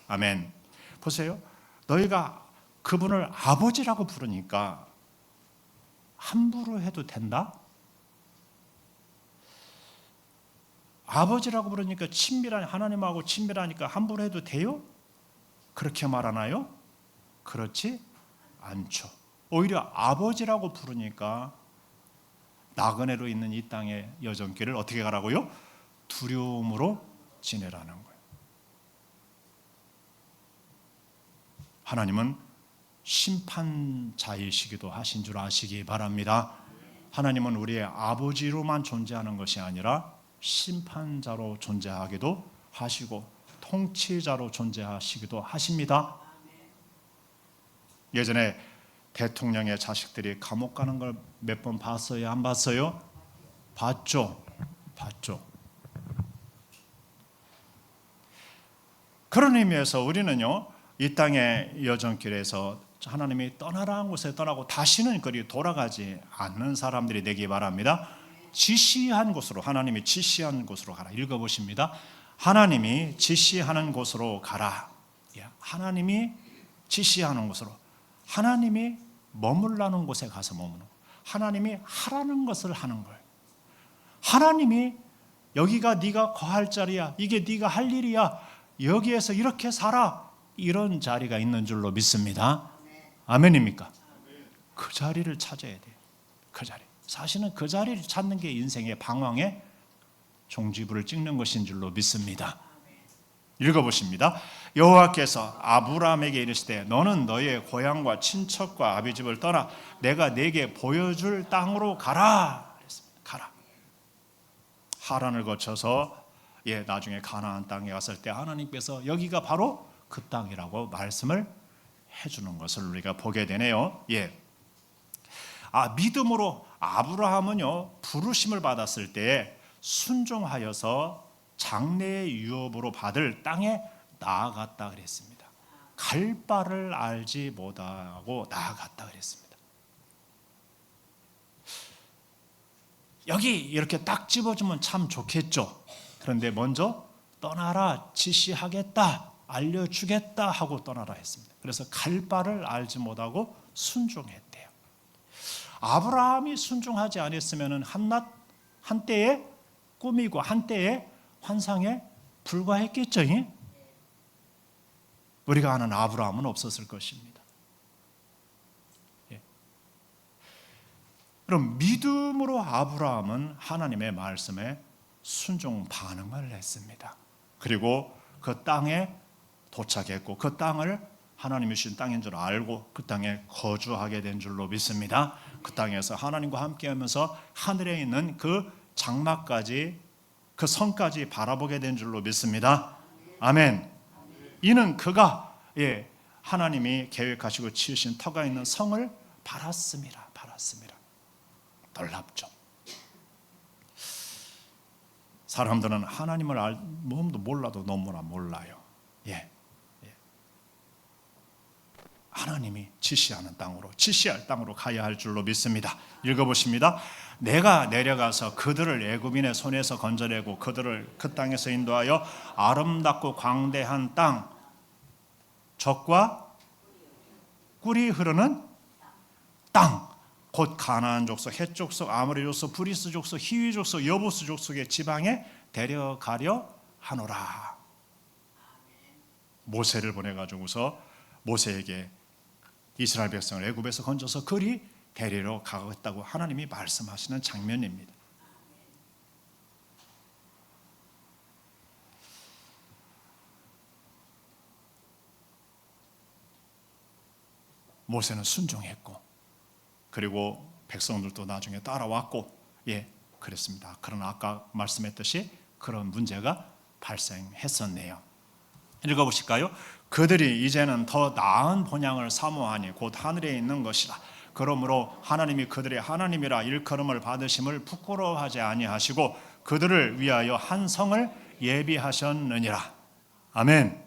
아멘. 보세요. 너희가 그분을 아버지라고 부르니까 함부로 해도 된다? 아버지라고 부르니까 하나님하고 친밀하니까 함부로 해도 돼요? 그렇게 말하나요? 그렇지 않죠. 오히려 아버지라고 부르니까 나그네로 있는 이 땅의 여정길을 어떻게 가라고요? 두려움으로 지내라는 거예요. 하나님은 심판자이시기도 하신 줄 아시기 바랍니다. 하나님은 우리의 아버지로만 존재하는 것이 아니라 심판자로 존재하기도 하시고 통치자로 존재하시기도 하십니다. 예전에 대통령의 자식들이 감옥 가는 걸 몇 번 봤어요? 안 봤어요? 봤죠. 그런 의미에서 우리는요, 이 땅의 여정길에서 하나님이 떠나라는 곳에 떠나고 다시는 그리 돌아가지 않는 사람들이 되기 바랍니다. 지시한 곳으로, 하나님이 지시한 곳으로 가라. 읽어보십니다. 하나님이 지시하는 곳으로 가라. 하나님이 지시하는 곳으로, 하나님이 머물라는 곳에 가서 머무는 거예요. 하나님이 하라는 것을 하는 거예요. 하나님이 여기가 네가 거할 자리야, 이게 네가 할 일이야, 여기에서 이렇게 살아, 이런 자리가 있는 줄로 믿습니다. 아멘입니까? 그 자리를 찾아야 돼요. 그 자리. 사실은 그 자리를 찾는 게 인생의 방황의 종지부를 찍는 것인 줄로 믿습니다. 읽어보십니다. 여호와께서 아브라함에게 이르시되 너는 너의 고향과 친척과 아비집을 떠나 내가 네게 보여줄 땅으로 가라. 가라. 하란을 거쳐서 나중에 가나안 땅에 갔을 때 하나님께서 여기가 바로 그 땅이라고 말씀을 해주는 것을 우리가 보게 되네요. 믿음으로 아브라함은요, 부르심을 받았을 때 순종하여서 장래의 유업으로 받을 땅에 나아갔다 그랬습니다. 갈 바를 알지 못하고 나아갔다 그랬습니다. 여기 이렇게 딱 집어주면 참 좋겠죠. 그런데 먼저 떠나라, 지시하겠다, 알려주겠다 하고 떠나라 했습니다. 그래서 갈 바를 알지 못하고 순종했대요. 아브라함이 순종하지 않았으면 한때의 꿈이고 한때의 환상에 불과했겠죠. 우리가 아는 아브라함은 없었을 것입니다. 그럼 믿음으로 아브라함은 하나님의 말씀에 순종 반응을 했습니다. 그리고 그 땅에 도착했고 그 땅을 하나님이 주신 땅인 줄 알고 그 땅에 거주하게 된 줄로 믿습니다. 그 땅에서 하나님과 함께하면서 하늘에 있는 그 장막까지, 그 성까지 바라보게 된 줄로 믿습니다. 아멘. 이는 그가 하나님이 계획하시고 지으신 터가 있는 성을 바랐습니다. 놀랍죠. 사람들은 하나님을 몸도 몰라도 너무나 몰라요. 하나님이 지시할 땅으로 가야 할 줄로 믿습니다. 읽어보십니다. 내가 내려가서 그들을 애굽인의 손에서 건져내고 그들을 그 땅에서 인도하여 아름답고 광대한 땅, 젖과 꿀이 흐르는 땅, 곧 가나안 족속, 헷 족속, 아모리 족속, 브리스 족속, 히위 족속, 여부스 족속의 지방에 데려가려 하노라. 모세를 보내가지고서 모세에게 이스라엘 백성을 애굽에서 건져서 그리 데리러 가겠다고 하나님이 말씀하시는 장면입니다. 모세는 순종했고, 그리고 백성들도 나중에 따라왔고, 그랬습니다. 그러나 아까 말씀했듯이 그런 문제가 발생했었네요. 읽어보실까요? 그들이 이제는 더 나은 본향을 사모하니 곧 하늘에 있는 것이라. 그러므로 하나님이 그들의 하나님이라 일컬음을 받으심을 부끄러워하지 아니하시고 그들을 위하여 한 성을 예비하셨느니라. 아멘.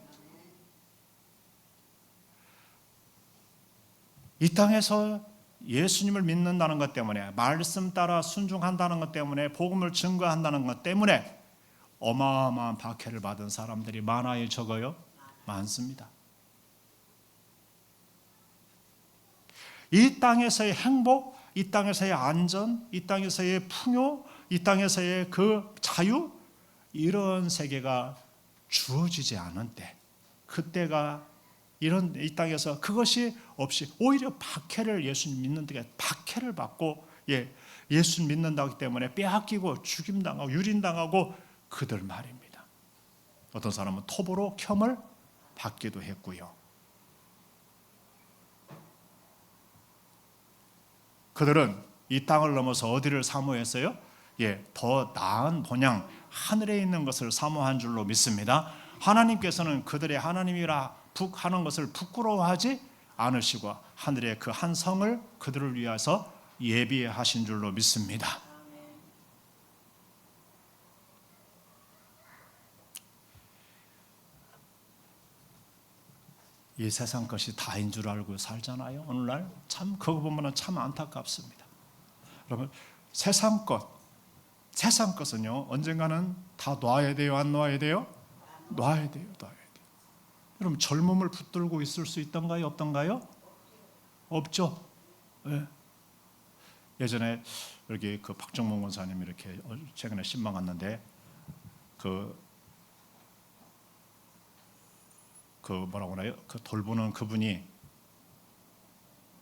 이 땅에서 예수님을 믿는다는 것 때문에, 말씀 따라 순종한다는 것 때문에, 복음을 증거한다는 것 때문에 어마어마한 박해를 받은 사람들이 많아요, 적어요? 많습니다. 이 땅에서의 행복, 이 땅에서의 안전, 이 땅에서의 풍요, 이 땅에서의 그 자유, 이런 세계가 주어지지 않은 때, 그때가 이런 이 땅에서 그것이 없이 오히려 박해를, 예수님 믿는 데가 박해를 받고, 예수님 믿는다기 때문에 빼앗기고 죽임당하고 유린당하고 그들 말입니다. 어떤 사람은 톱으로 켬을 받기도 했고요. 그들은 이 땅을 넘어서 어디를 사모했어요? 더 나은 본향, 하늘에 있는 것을 사모한 줄로 믿습니다. 하나님께서는 그들의 하나님이라 하는 것을 부끄러워하지 않으시고 하늘의 그 한 성을 그들을 위해서 예비하신 줄로 믿습니다. 이 세상 것이 다인 줄 알고 살잖아요. 오늘날 참 그거 보면 참 안타깝습니다. 여러분, 세상 것은요 언젠가는 다 놔야 돼요, 안 놔야 돼요? 놔야 돼요. 여러분, 젊음을 붙들고 있을 수 있던가요, 없던가요? 없죠. 예전에 여기 그 박정문 원사님 이렇게 최근에 신방 갔는데 그 뭐라고 하나요? 그 돌보는 그분이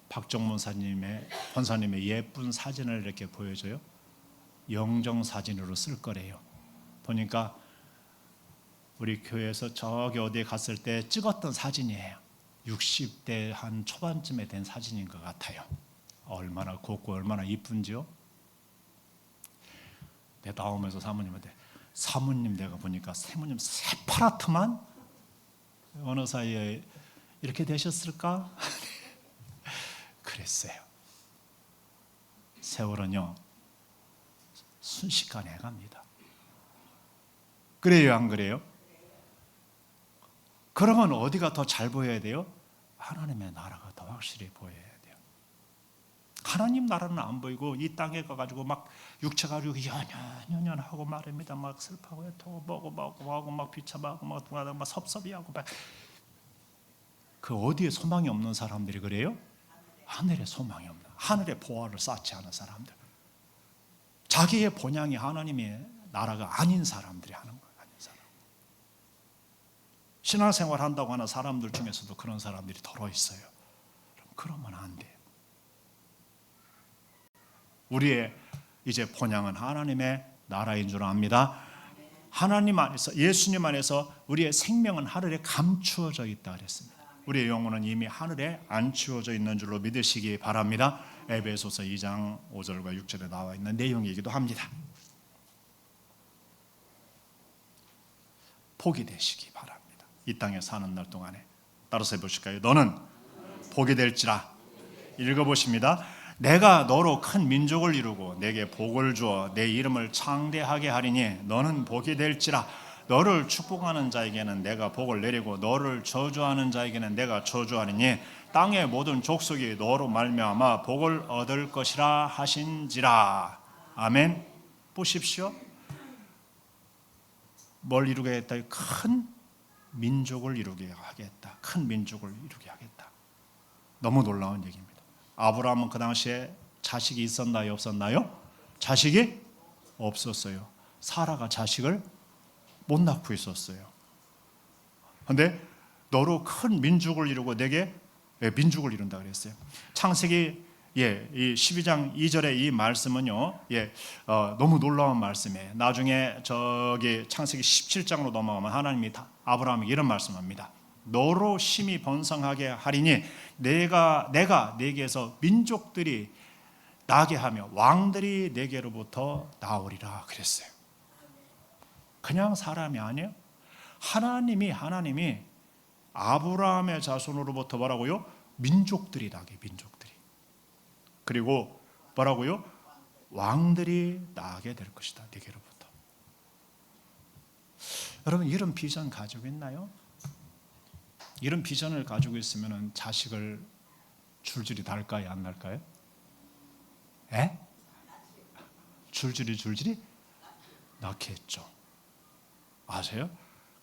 박정문 권사님의 예쁜 사진을 이렇게 보여줘요. 영정 사진으로 쓸 거래요. 보니까 우리 교회에서 저기 어디에 갔을 때 찍었던 사진이에요. 60대 한 초반쯤에 된 사진인 것 같아요. 얼마나 곱고 얼마나 이쁜지요. 내가 나오면서 사모님한테, 사모님 내가 보니까 사모님 새파랗더만 어느 사이에 이렇게 되셨을까? 그랬어요. 세월은요 순식간에 갑니다. 그래요, 안 그래요? 그러면 어디가 더 잘 보여야 돼요? 하나님의 나라가 더 확실히 보여야 돼요. 하나님 나라는 안 보이고 이 땅에 가가지고 막 육체 가지고 연연하고 말입니다. 막 슬퍼하고 애통하고 뭐고 막 비참하고 막 섭섭이하고 막. 그 어디에 소망이 없는 사람들이 그래요? 하늘에 소망이 없는, 하늘에 보화를 쌓지 않은 사람들, 자기의 본향이 하나님의 나라가 아닌 사람들이 하는 거예요. 아닌 사람. 신앙생활 한다고 하는 사람들 중에서도 그런 사람들이 더러 있어요. 그러면 안 돼요. 우리의 이제 본향은 하나님의 나라인 줄 압니다. 하나님 안에서, 예수님 안에서 우리의 생명은 하늘에 감추어져 있다 그랬습니다. 우리의 영혼은 이미 하늘에 안추어져 있는 줄로 믿으시기 바랍니다. 에베소서 2장 5절과 6절에 나와 있는 내용이기도 합니다. 복이 되시기 바랍니다. 이 땅에 사는 날 동안에. 따라서 해보실까요? 너는 복이 될지라. 읽어보십니다. 내가 너로 큰 민족을 이루고 내게 복을 주어 내 이름을 창대하게 하리니 너는 복이 될지라. 너를 축복하는 자에게는 내가 복을 내리고 너를 저주하는 자에게는 내가 저주하리니 땅의 모든 족속이 너로 말미암아 복을 얻을 것이라 하신지라. 아멘. 보십시오. 뭘 이루게 했다? 큰 민족을 이루게 하겠다. 큰 민족을 이루게 하겠다. 너무 놀라운 얘기입니다. 아브라함은 그 당시에 자식이 있었나요? 없었나요? 자식이 없었어요. 사라가 자식을 못 낳고 있었어요. 그런데 너로 큰 민족을 이루고 내게 민족을 이룬다 그랬어요. 창세기 이 12장 2절의 이 말씀은요, 너무 놀라운 말씀이에요. 나중에 저기 창세기 17장으로 넘어가면 하나님이 아브라함에게 이런 말씀합니다. 너로 심히 번성하게 하리니 내가 네게서 민족들이 나게 하며 왕들이 네게로부터 나오리라 그랬어요. 그냥 사람이 아니에요. 하나님이 아브라함의 자손으로부터 뭐라고요? 민족들이 나게, 민족들이. 그리고 뭐라고요? 왕들이 나게 될 것이다, 네게로부터. 여러분, 이런 비전 가지고 있나요? 이런 비전을 가지고 있으면 자식을 줄줄이 날까요, 안 날까요? 줄줄이 낳게 했죠. 아세요?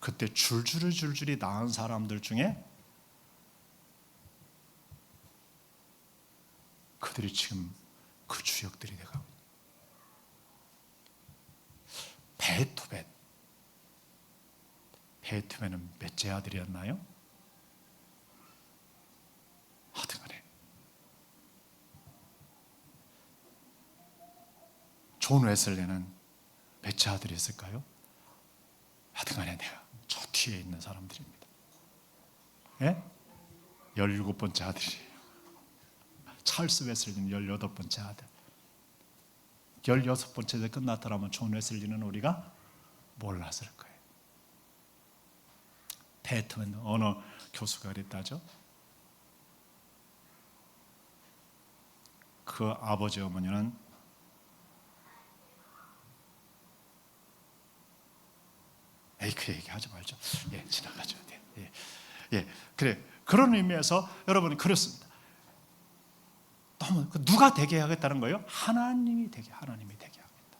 그때 줄줄이 낳은 사람들 중에 그들이 지금 그 주역들이 돼가고. 베토벤은 몇째 아들이었나요? 하여튼간에 존 웨슬리는 몇째 아들이었을까요? 하여튼간에 내가 저 뒤에 있는 사람들입니다. 17번째 아들이에요. 찰스 웨슬리는 18번째 아들. 16번째 끝났더라면 존 웨슬리는 우리가 몰랐을 거예요. 베토벤 어느 교수가 그랬다죠. 그 아버지 어머니는 그 얘기 하지 말죠. 지나가죠. 그래. 그런 의미에서 여러분 그렇습니다. 너무 누가 되게 하겠다는 거예요? 하나님이 되게 하겠다.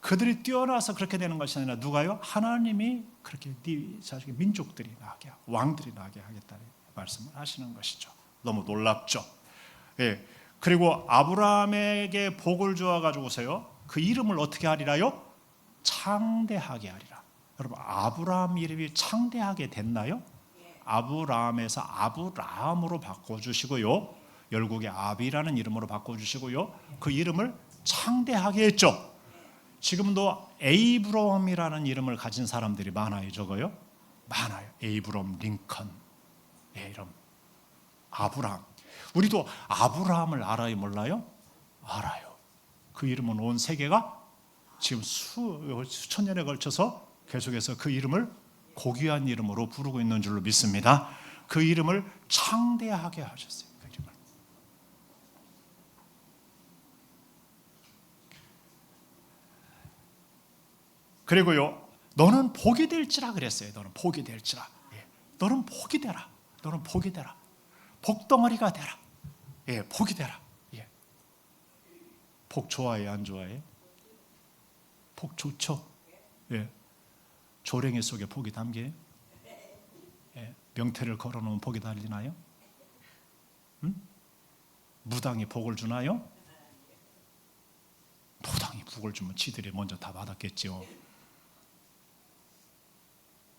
그들이 뛰어나서 그렇게 되는 것이 아니라 누가요? 하나님이 그렇게 네 자식의 민족들이 나게, 왕들이 나게 하겠다는 말씀을 하시는 것이죠. 너무 놀랍죠. 그리고 아브라함에게 복을 주어 가지고서요, 그 이름을 어떻게 하리라요? 창대하게 하리라. 여러분, 아브라함 이름이 창대하게 됐나요? 아브라함에서 아브라함으로 바꿔주시고요, 열국의 아비라는 이름으로 바꿔주시고요, 그 이름을 창대하게 했죠. 지금도 에이브럼이라는 이름을 가진 사람들이 많아요. 적어요? 많아요. 에이브럼, 링컨, 이런 아브라함. 우리도 아브라함을 알아요, 몰라요? 알아요. 그 이름은 온 세계가 지금 수천 년에 걸쳐서 계속해서 그 이름을 고귀한 이름으로 부르고 있는 줄로 믿습니다. 그 이름을 창대하게 하셨어요. 그 이름을. 그리고요, 너는 복이 될지라 그랬어요. 너는 복이 될지라. 너는 복이 되라. 너는 복이 되라. 복덩어리가 되라. 복이 되라. 복 좋아해, 안 좋아해? 복 좋죠. 조랭이 속에 복이 담겨요. 명태를 걸어놓으면 복이 달리나요? 무당이 복을 주나요? 무당이 복을 주면 지들이 먼저 다 받았겠죠.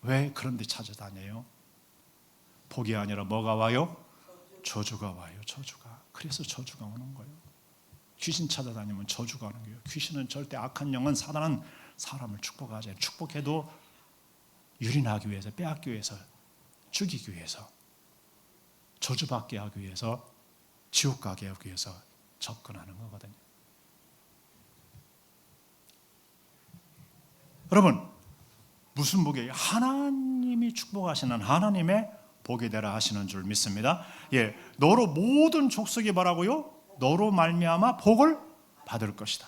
왜 그런 데 찾아다녀요? 복이 아니라 뭐가 와요? 저주가 와요. 저주가. 그래서 저주가 오는 거예요. 귀신 찾아다니면 저주가 오는 거예요. 귀신은 절대, 악한 영은, 사단은 사람을 축복하지 않아요. 축복해도 유린하기 위해서, 빼앗기 위해서, 죽이기 위해서, 저주받게 하기 위해서, 지옥 가게 하기 위해서 접근하는 거거든요. 여러분, 무슨 복이에요? 하나님이 축복하시는 하나님의 복이 되라 하시는 줄 믿습니다. 너로 모든 족속이 뭐라고요? 너로 말미암아 복을 받을 것이다.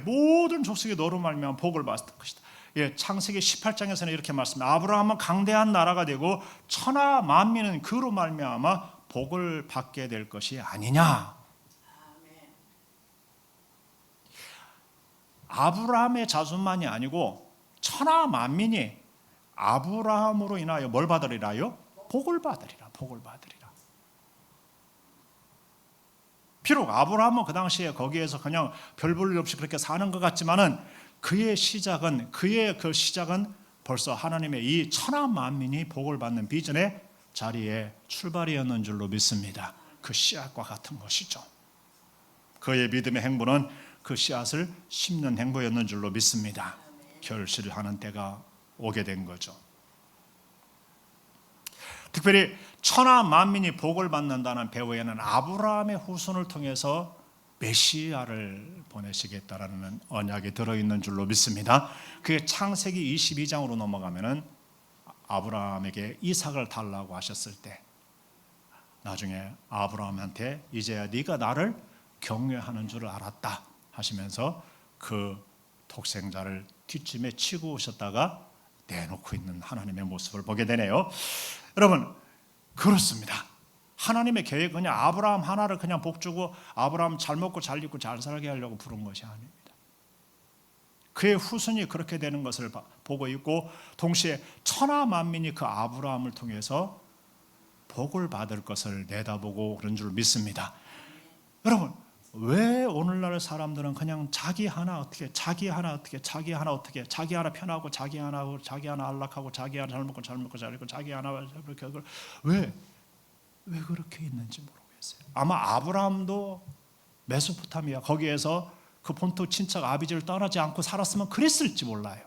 모든 족속이 너로 말미암아 복을 받을 것이다. 창세기 18장에서는 이렇게 말씀합니다. 아브라함은 강대한 나라가 되고 천하 만민은 그로 말미암아 복을 받게 될 것이 아니냐. 아브라함의 자손만이 아니고 천하 만민이 아브라함으로 인하여 뭘 받으리라요? 복을 받으리라. 복을 받으리라. 비록 아브라함은 그 당시에 거기에서 그냥 별 볼 일 없이 그렇게 사는 것 같지만은 그의 시작은 벌써 하나님의 이 천하 만민이 복을 받는 비전의 자리에 출발이었는 줄로 믿습니다. 그 씨앗과 같은 것이죠. 그의 믿음의 행보는 그 씨앗을 심는 행보였는 줄로 믿습니다. 결실하는 때가 오게 된 거죠. 특별히 천하 만민이 복을 받는다는 배후에는 아브라함의 후손을 통해서 메시아를 보내시겠다라는 언약이 들어있는 줄로 믿습니다. 그게 창세기 22장으로 넘어가면은 아브라함에게 이삭을 달라고 하셨을 때 나중에 아브라함한테 이제야 네가 나를 경외하는 줄 알았다 하시면서 그 독생자를 뒷짐에 치고 오셨다가 내놓고 있는 하나님의 모습을 보게 되네요. 여러분, 그렇습니다. 하나님의 계획은 그냥 아브라함 하나를 그냥 복주고 아브라함 잘 먹고 잘 입고 잘 살게 하려고 부른 것이 아닙니다. 그의 후손이 그렇게 되는 것을 보고 있고 동시에 천하 만민이 그 아브라함을 통해서 복을 받을 것을 내다보고 그런 줄 믿습니다. 여러분, 왜 오늘날 사람들은 그냥 자기 하나 편하고 자기 하나 안락하고 자기 하나 잘 먹고 잘 입고 자기 하나 이렇게 왜 그렇게 있는지 모르겠어요. 아마 아브라함도 메소포타미아 거기에서 그 본토 친척 아비지를 떠나지 않고 살았으면 그랬을지 몰라요.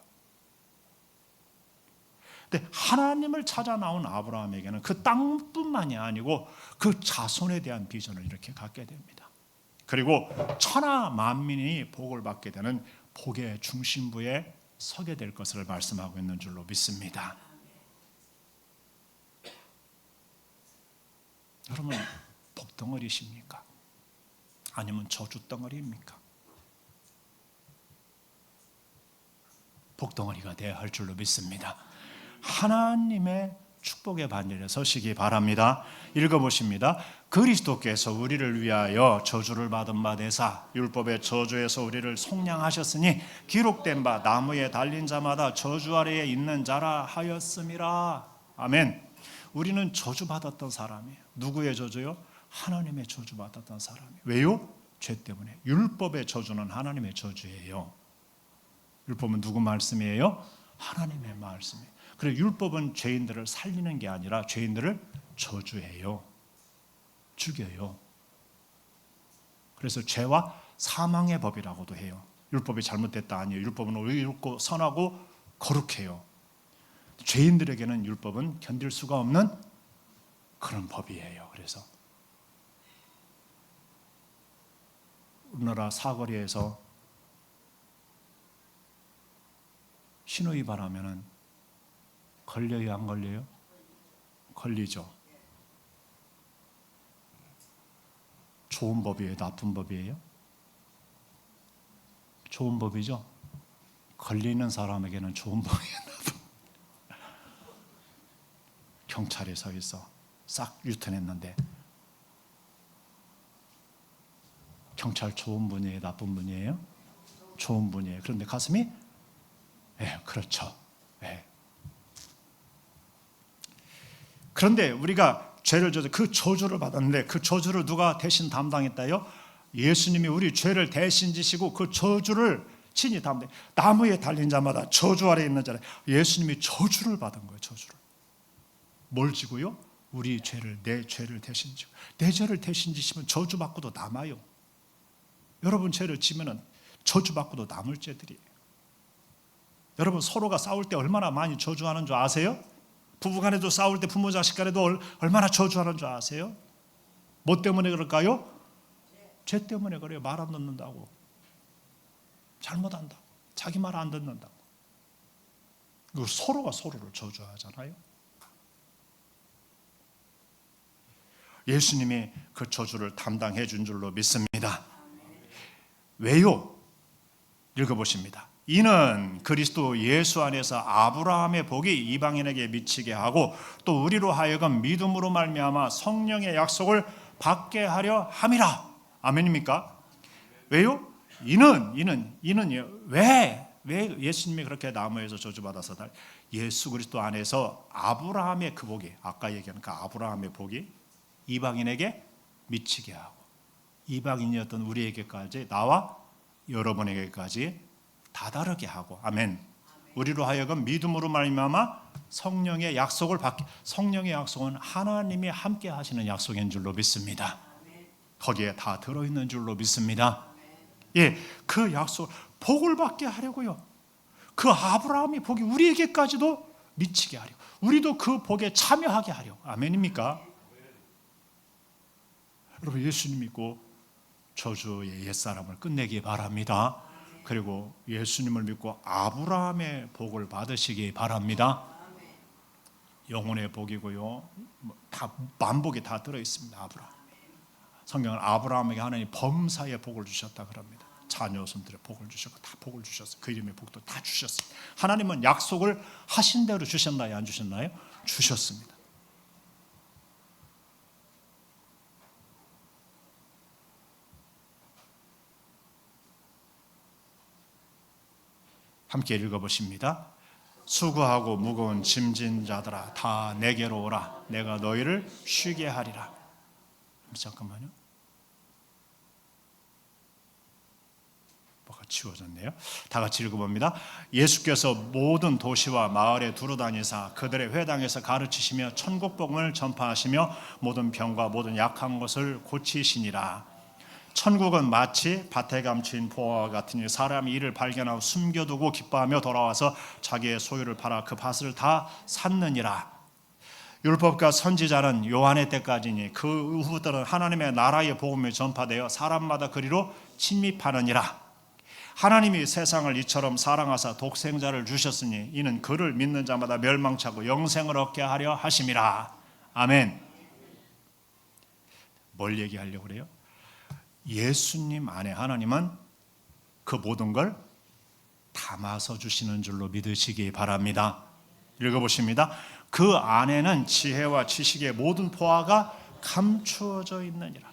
근데 하나님을 찾아 나온 아브라함에게는 그 땅뿐만이 아니고 그 자손에 대한 비전을 이렇게 갖게 됩니다. 그리고 천하 만민이 복을 받게 되는 복의 중심부에 서게 될 것을 말씀하고 있는 줄로 믿습니다. 여러분, 복덩어리십니까? 아니면 저주덩어리입니까? 복덩어리가 되어야 할 줄로 믿습니다. 하나님의 축복의 반열에 서시기 바랍니다. 읽어보십니다. 그리스도께서 우리를 위하여 저주를 받은 바 되사 율법의 저주에서 우리를 속량하셨으니 기록된 바 나무에 달린 자마다 저주 아래에 있는 자라 하였음이라. 아멘. 우리는 저주받았던 사람이에요. 누구의 저주요? 하나님의 저주받았던 사람이에요. 왜요? 죄 때문에. 율법의 저주는 하나님의 저주예요. 율법은 누구 말씀이에요? 하나님의 말씀이에요. 그래서 율법은 죄인들을 살리는 게 아니라 죄인들을 저주해요. 죽여요. 그래서 죄와 사망의 법이라고도 해요. 율법이 잘못됐다 아니에요. 율법은 의롭고 선하고 거룩해요. 죄인들에게는 율법은 견딜 수가 없는 그런 법이에요. 그래서 우리나라 사거리에서 신호위반하면은 걸려요, 안 걸려요? 걸리죠. 좋은 법이에요, 나쁜 법이에요? 좋은 법이죠. 걸리는 사람에게는 좋은 법이에요, 나쁜. 경찰에 서 있어 싹 유턴했는데 경찰 좋은 분이에요, 나쁜 분이에요? 좋은 분이에요. 그런데 가슴이 그렇죠. 그런데 우리가 죄를 져서 그 저주를 받았는데 그 저주를 누가 대신 담당했다요? 예수님이 우리 죄를 대신 지시고 그 저주를 친히 담당. 나무에 달린 자마다 저주 아래 있는 자라. 예수님이 저주를 받은 거예요. 저주를. 뭘 지고요? 우리 죄를, 내 죄를 대신 지고. 내 죄를 대신 지시면 저주 받고도 남아요. 여러분 죄를 지면은 저주 받고도 남을 죄들이에요. 여러분 서로가 싸울 때 얼마나 많이 저주하는 줄 아세요? 부부간에도 싸울 때 부모 자식 간에도 얼마나 저주하는 줄 아세요? 뭐 때문에 그럴까요? 죄 때문에 그래요. 말 안 듣는다고, 잘못한다고, 자기 말 안 듣는다고. 이거 서로가 서로를 저주하잖아요. 예수님이 그 저주를 담당해 준 줄로 믿습니다. 왜요? 읽어보십니다. 이는 그리스도 예수 안에서 아브라함의 복이 이방인에게 미치게 하고 또 우리로 하여금 믿음으로 말미암아 성령의 약속을 받게 하려 함이라. 아멘입니까? 왜요? 이는요. 왜 예수님이 그렇게 나무에서 저주받아서 예수 그리스도 안에서 아브라함의 그 복이, 아까 얘기한 그 아브라함의 복이 이방인에게 미치게 하고, 이방인이었던 우리에게까지, 나와 여러분에게까지 다다르게 하고, 아멘. 우리로 하여금 믿음으로 말미암아 성령의 약속을 받게. 성령의 약속은 하나님이 함께 하시는 약속인 줄로 믿습니다. 거기에 다 들어있는 줄로 믿습니다. 예, 그 약속, 복을 받게 하려고요. 그 아브라함의 복이 우리에게까지도 미치게 하려, 우리도 그 복에 참여하게 하려. 아멘입니까? 여러분, 예수님 믿고 저주의 옛사람을 끝내기 바랍니다. 그리고 예수님을 믿고 아브라함의 복을 받으시기 바랍니다. 영혼의 복이고요, 다 만복이 다 들어있습니다. 아브라함, 성경은 아브라함에게 하나님 범사의 복을 주셨다 그럽니다. 자녀손들의 복을 주셨고 다 복을 주셨어요. 그 이름의 복도 다 주셨어요. 하나님은 약속을 하신 대로 주셨나요? 안 주셨나요? 주셨습니다. 함께 읽어보십니다. 수고하고 무거운 짐진 자들아 다 내게로 오라. 내가 너희를 쉬게 하리라. 잠깐만요. 뭐가 지워졌네요. 다 같이 읽어봅니다. 예수께서 모든 도시와 마을에 두루다니사 그들의 회당에서 가르치시며 천국 복음을 전파하시며 모든 병과 모든 약한 것을 고치시니라. 천국은 마치 밭에 감춘 보화와 같으니 사람이 이를 발견하고 숨겨두고 기뻐하며 돌아와서 자기의 소유를 팔아 그 밭을 다 샀느니라. 율법과 선지자는 요한의 때까지니 그 후부터는 하나님의 나라의 복음이 전파되어 사람마다 그리로 침입하느니라. 하나님이 세상을 이처럼 사랑하사 독생자를 주셨으니 이는 그를 믿는 자마다 멸망치 않고 영생을 얻게 하려 하심이라. 아멘. 뭘 얘기하려고 그래요? 예수님 안에 하나님은 그 모든 걸 담아서 주시는 줄로 믿으시기 바랍니다. 읽어보십니다. 그 안에는 지혜와 지식의 모든 보화가 감추어져 있느니라.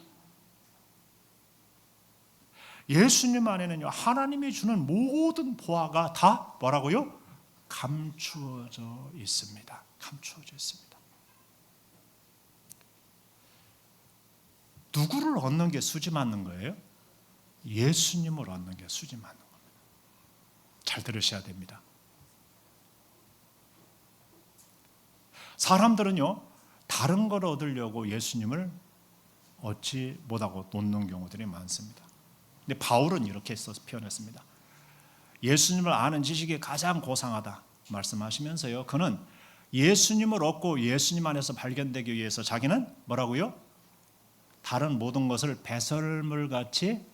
예수님 안에는요, 하나님이 주는 모든 보화가 다 뭐라고요? 감추어져 있습니다. 감추어져 있습니다. 누구를 얻는 게 수지 맞는 거예요? 예수님을 얻는 게 수지 맞는 겁니다. 잘 들으셔야 됩니다. 사람들은요, 다른 걸 얻으려고 예수님을 얻지 못하고 놓는 경우들이 많습니다. 근데 바울은 이렇게 써서 표현했습니다. 예수님을 아는 지식이 가장 고상하다 말씀하시면서요, 그는 예수님을 얻고 예수님 안에서 발견되기 위해서 자기는 뭐라고요? 다른 모든 것을 배설물같이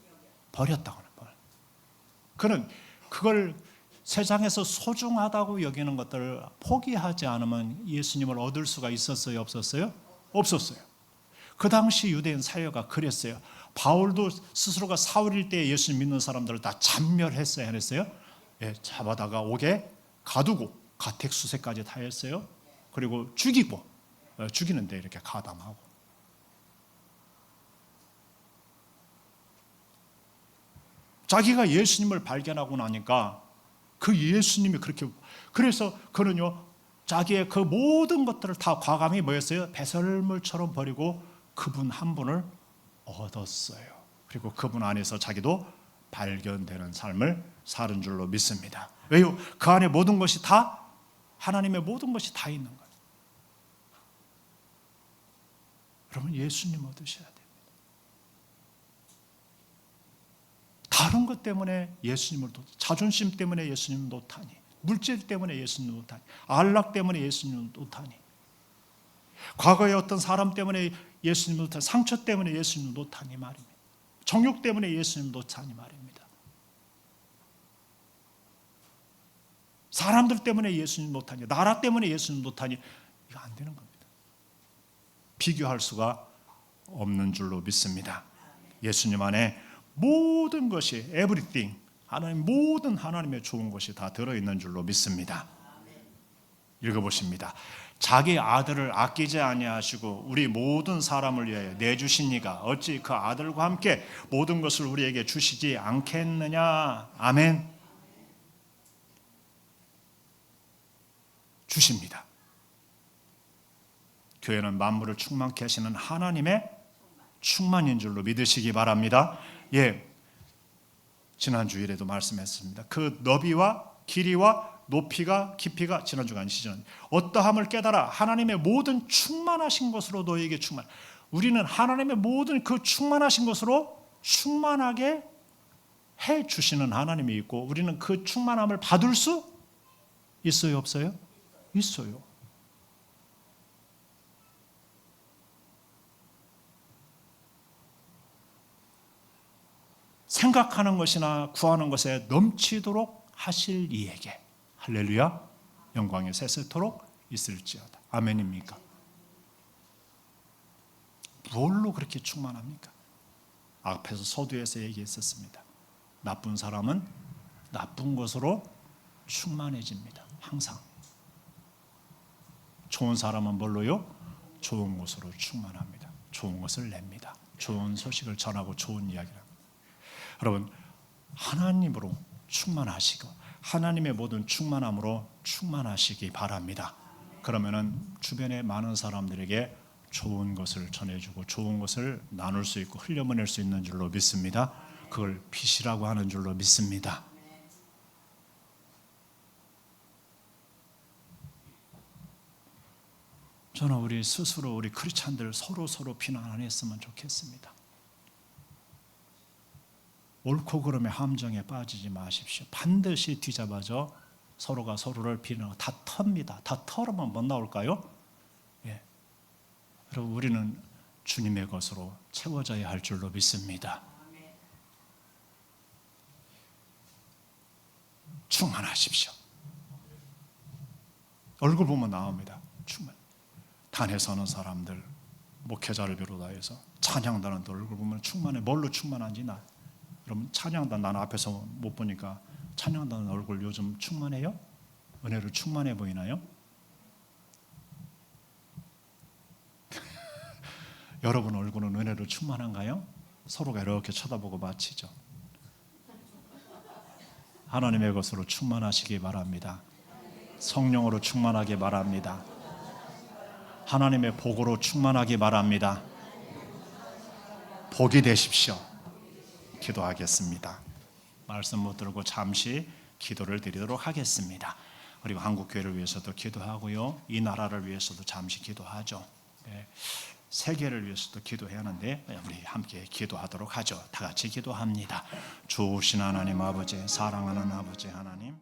버렸다고 하는 거예요. 그는 그걸 세상에서 소중하다고 여기는 것들을 포기하지 않으면 예수님을 얻을 수가 있었어요? 없었어요? 없었어요. 그 당시 유대인 사회가 그랬어요. 바울도 스스로가 사울일 때 예수님 믿는 사람들을 다 잔멸했어요, 안 했어요? 예, 잡아다가 옥에 가두고 가택수색까지 다 했어요. 그리고 죽이고, 죽이는데 이렇게 가담하고. 자기가 예수님을 발견하고 나니까 그 예수님이 그렇게, 그래서 그는요, 자기의 그 모든 것들을 다 과감히 뭐였어요? 배설물처럼 버리고 그분 한 분을 얻었어요. 그리고 그분 안에서 자기도 발견되는 삶을 사는 줄로 믿습니다. 왜요? 그 안에 모든 것이 다, 하나님의 모든 것이 다 있는 거예요. 여러분, 예수님 얻으셔야 돼요. 다른 것 때문에 예수님을 자존심 때문에 예수님을 놓다니, 물질 때문에 예수님을 놓다니, 안락 때문에 예수님을 놓다니, 과거에 어떤 사람 때문에 예수님을 놓다니, 상처 때문에 예수님을 놓다니 말입니다. 정욕 때문에 예수님을 놓다니 말입니다. 사람들 때문에 예수님을 놓다니, 나라 때문에 예수님을 놓다니, 이거 안 되는 겁니다. 비교할 수가 없는 줄로 믿습니다. 예수님 안에 모든 것이 everything, 하나님 모든 하나님의 좋은 것이 다 들어있는 줄로 믿습니다. 읽어보십니다. 자기 아들을 아끼지 아니하시고 우리 모든 사람을 위하여 내주시니가 어찌 그 아들과 함께 모든 것을 우리에게 주시지 않겠느냐. 아멘. 주십니다. 교회는 만물을 충만케 하시는 하나님의 충만인 줄로 믿으시기 바랍니다. 예, 지난 주일에도 말씀했습니다. 그 너비와 길이와 높이가 깊이가 지난주가 아니시죠. 어떠함을 깨달아 하나님의 모든 충만하신 것으로 너에게 충만. 우리는 하나님의 모든 그 충만하신 것으로 충만하게 해 주시는 하나님이 있고 우리는 그 충만함을 받을 수 있어요, 없어요? 있어요. 생각하는 것이나 구하는 것에 넘치도록 하실 이에게 할렐루야 영광이 세세토록 있을지어다. 아멘입니까? 뭘로 그렇게 충만합니까? 앞에서 서두에서 얘기했었습니다. 나쁜 사람은 나쁜 것으로 충만해집니다. 항상. 좋은 사람은 뭘로요? 좋은 것으로 충만합니다. 좋은 것을 냅니다. 좋은 소식을 전하고 좋은 이야기를 합니다. 여러분, 하나님으로 충만하시고 하나님의 모든 충만함으로 충만하시기 바랍니다. 그러면은 주변의 많은 사람들에게 좋은 것을 전해주고 좋은 것을 나눌 수 있고 흘려보낼 수 있는 줄로 믿습니다. 그걸 빛이라고 하는 줄로 믿습니다. 저는 우리 스스로 우리 크리스찬들 서로 비난 안 했으면 좋겠습니다. 옳고 그름의 함정에 빠지지 마십시오. 반드시 뒤잡아져 서로가 서로를 비난하고 다 텁니다. 다 털으면 못 나올까요? 예. 그리고 우리는 주님의 것으로 채워져야 할 줄로 믿습니다. 충만하십시오. 얼굴 보면 나옵니다. 충만. 단에 서는 사람들, 목회자를 비롯하여서 찬양단은 얼굴 보면 충만해. 뭘로 충만한지 나. 여러분 찬양단 나는 앞에서 못 보니까 찬양단 얼굴 요즘 충만해요? 은혜로 충만해 보이나요? 여러분 얼굴은 은혜로 충만한가요? 서로가 이렇게 쳐다보고 마치죠. 하나님의 것으로 충만하시기 바랍니다. 성령으로 충만하기 바랍니다. 하나님의 복으로 충만하기 바랍니다. 복이 되십시오. 기도하겠습니다. 말씀 못 들고 잠시 기도를 드리도록 하겠습니다. 그리고 한국교회를 위해서도 기도하고요. 이 나라를 위해서도 잠시 기도하죠. 네. 세계를 위해서도 기도해야 하는데 우리 함께 기도하도록 하죠. 다 같이 기도합니다. 좋으신 하나님 아버지, 사랑하는 아버지 하나님.